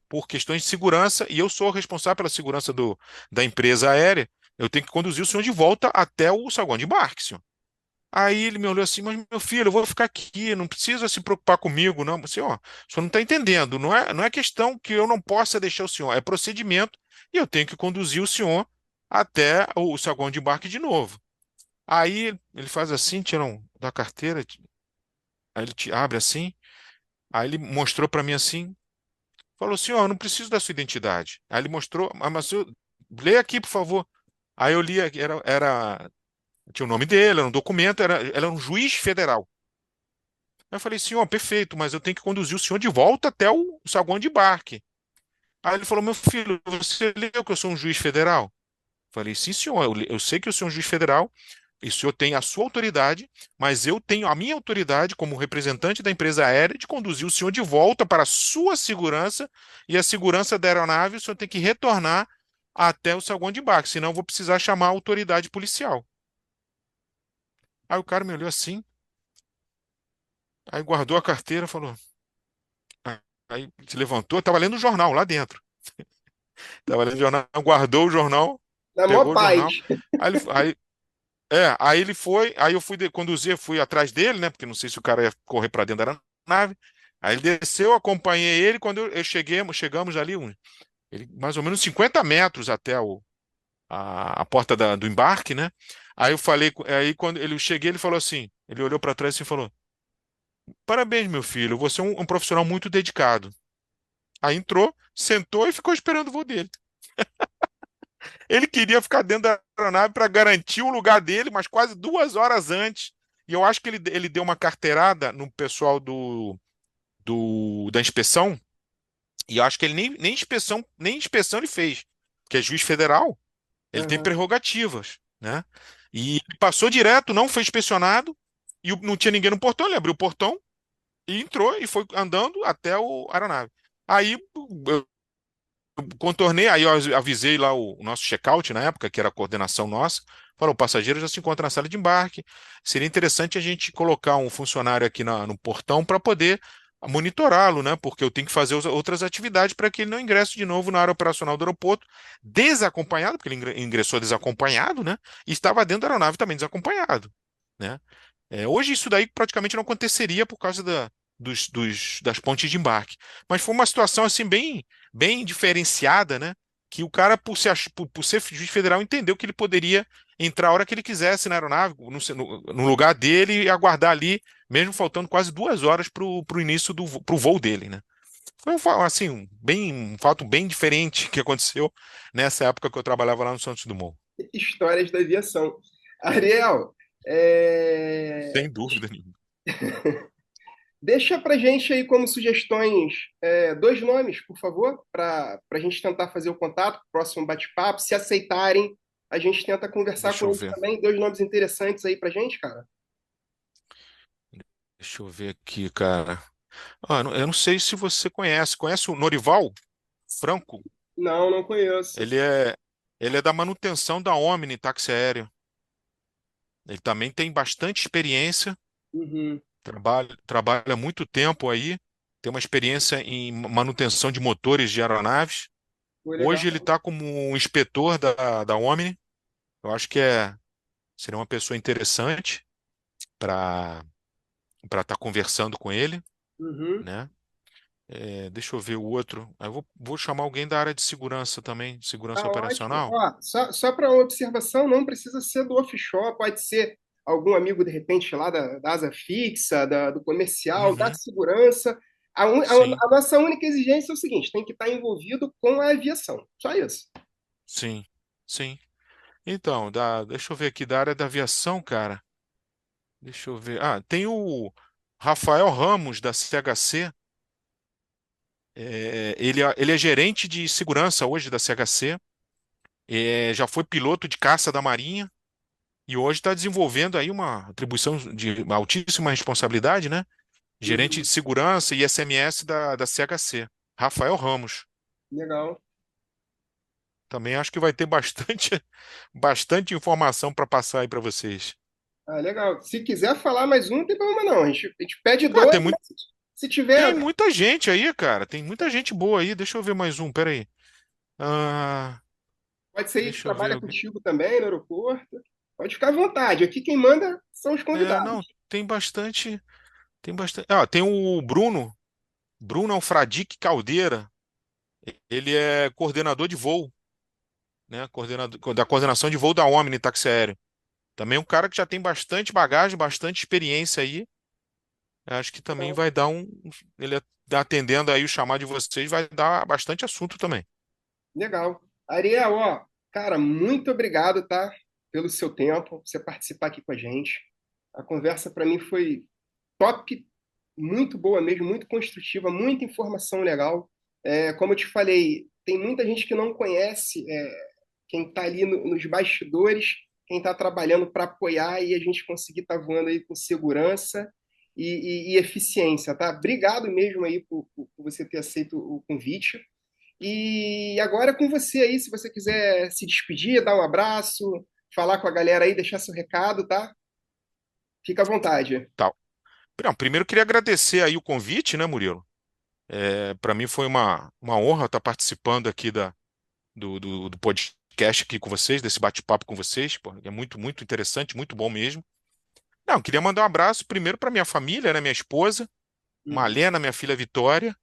por questões de segurança e eu sou responsável pela segurança da empresa aérea. Eu tenho que conduzir o senhor de volta até o saguão de embarque, senhor. Aí ele me olhou assim, mas meu filho, eu vou ficar aqui, não precisa se preocupar comigo, não. Senhor, o senhor não está entendendo, não é questão que eu não possa deixar o senhor, é procedimento e eu tenho que conduzir o senhor até o saguão de embarque de novo. Aí ele faz assim, tira da carteira, aí ele te abre assim, aí ele mostrou para mim assim, falou, senhor, eu não preciso da sua identidade. Aí ele mostrou, mas senhor, lê aqui, por favor. Aí eu li, tinha o nome dele, era um documento, era um juiz federal. Aí eu falei, senhor, perfeito, mas eu tenho que conduzir o senhor de volta até o saguão de embarque. Aí ele falou, meu filho, você leu que eu sou um juiz federal? Eu falei, sim, senhor, eu sei que eu sou um juiz federal, e o senhor tem a sua autoridade, mas eu tenho a minha autoridade como representante da empresa aérea de conduzir o senhor de volta para a sua segurança e a segurança da aeronave, o senhor tem que retornar até o saguão de embarque, senão eu vou precisar chamar a autoridade policial. Aí o cara me olhou assim, aí guardou a carteira, falou. Aí se levantou, estava lendo o jornal lá dentro. Estava lendo o jornal, guardou o jornal, Na maior pegou o paz. jornal. Aí ele foi, aí eu fui conduzir, fui atrás dele, né? Porque não sei se o cara ia correr para dentro da nave. Aí ele desceu, acompanhei ele. Quando chegamos ali, mais ou menos 50 metros até a porta do embarque, né? Aí eu falei, aí quando ele cheguei, ele falou assim: ele olhou para trás e falou: parabéns, meu filho, você é um profissional muito dedicado. Aí entrou, sentou e ficou esperando o voo dele. Ele queria ficar dentro da aeronave para garantir o lugar dele, mas quase 2 horas antes. E eu acho que ele deu uma carteirada no pessoal da inspeção, e eu acho que ele nem inspeção ele fez, porque é juiz federal, ele tem Aham. prerrogativas, né? E ele passou direto, não foi inspecionado, e não tinha ninguém no portão, ele abriu o portão, E entrou e foi andando até a aeronave. Aí eu contornei, aí eu avisei lá o nosso check-out na época, que era a coordenação nossa, falou, o passageiro já se encontra na sala de embarque, seria interessante a gente colocar um funcionário aqui no portão para poder monitorá-lo, né? Porque eu tenho que fazer outras atividades para que ele não ingresse de novo na área operacional do aeroporto, desacompanhado, porque ele ingressou desacompanhado, né? E estava dentro da aeronave também desacompanhado, né? Hoje isso daí praticamente não aconteceria por causa das pontes de embarque. Mas foi uma situação assim bem diferenciada, né? Que o cara, por ser juiz federal, entendeu que ele poderia entrar a hora que ele quisesse na aeronave, no lugar dele e aguardar ali, mesmo faltando quase 2 horas para o início pro voo dele, né? Foi assim, um fato bem diferente que aconteceu nessa época que eu trabalhava lá no Santos Dumont. Histórias da aviação. Ariel, Sem dúvida nenhuma. deixa para gente aí como sugestões dois nomes, por favor, para a gente tentar fazer o contato, próximo bate-papo. Se aceitarem, a gente tenta conversar Deixa com eu eles ver. também. Dois nomes interessantes aí para gente, cara. Deixa eu ver aqui, cara. Eu não sei se você conhece. Conhece o Norival Franco? Não, não conheço. Ele é, ele é da manutenção da Omni Táxi Aéreo. Ele também tem bastante experiência, Uhum. trabalha há muito tempo aí, tem uma experiência em manutenção de motores de aeronaves. Foi legal. Hoje ele está como um inspetor da Omni. Eu acho que seria uma pessoa interessante para estar conversando com ele, Uhum. né? Deixa eu ver o outro. Eu vou chamar alguém da área de segurança também, de segurança Tá ótimo. operacional. Ó, só para observação, não precisa ser do offshore, pode ser algum amigo, de repente, lá da asa fixa, do comercial, da Uhum, segurança. sim, A nossa única exigência é o seguinte: tem que estar envolvido com a aviação. Só isso. sim, sim. Então, deixa eu ver aqui da área da aviação, cara. Deixa eu ver. Tem o Rafael Ramos, da CHC. Ele é gerente de segurança hoje da CHC. Já foi piloto de caça da Marinha e hoje está desenvolvendo aí uma atribuição de altíssima responsabilidade, né? Gerente Uhum. de segurança e SMS da CHC. Rafael Ramos. Legal. Também acho que vai ter bastante informação para passar aí para vocês. Ah, legal. Se quiser falar mais um, não tem problema não. A gente pede Ah, dois, mas se tem tiver, muita gente aí, cara. Tem muita gente boa aí. Deixa eu ver mais um, peraí. Ah, pode ser aí que deixa eu ver trabalha alguém. contigo também no aeroporto. Pode ficar à vontade. Aqui quem manda são os Não, convidados. tem bastante. Tem bastante. Tem o Bruno Alfradique Caldeira. Ele é coordenador de voo, né? Da coordenação de voo da Omni Táxi Aéreo. Também um cara que já tem bastante bagagem, bastante experiência aí. Eu acho que também vai dar Ele atendendo aí o chamado de vocês, vai dar bastante assunto também. Legal. Ariel, ó, cara, muito obrigado, tá? Pelo seu tempo, por você participar aqui com a gente. A conversa para mim foi top, muito boa mesmo, muito construtiva, muita informação legal. Como eu te falei, tem muita gente que não conhece quem está ali nos bastidores, quem está trabalhando para apoiar e a gente conseguir estar voando aí com segurança e eficiência, tá? Obrigado mesmo aí por você ter aceito o convite. E agora é com você aí, se você quiser se despedir, dar um abraço, falar com a galera aí, deixar seu recado, tá? Fica à vontade. Tá. Não, primeiro eu queria agradecer aí o convite, né, Murilo? Para mim foi uma honra estar participando aqui do podcast aqui com vocês, desse bate-papo com vocês. Pô, é muito, muito interessante, muito bom mesmo. Não, eu queria mandar um abraço primeiro para minha família, né, minha esposa, Uhum. Malena, minha filha Vitória,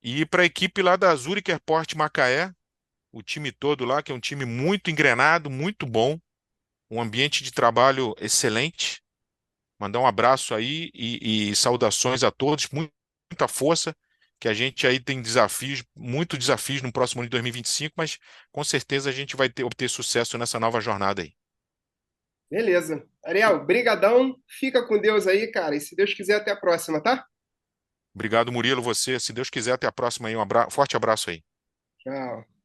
e para a equipe lá da Zurich Airport Macaé, o time todo lá, que é um time muito engrenado, muito bom, um ambiente de trabalho excelente. Mandar um abraço aí e saudações a todos, muita força, que a gente aí tem desafios, muitos desafios no próximo ano de 2025, mas com certeza a gente vai obter sucesso nessa nova jornada aí. Beleza. Ariel, brigadão. Fica com Deus aí, cara. E se Deus quiser, até a próxima, tá? Obrigado, Murilo, você. Se Deus quiser, até a próxima aí. Forte abraço aí. Tchau.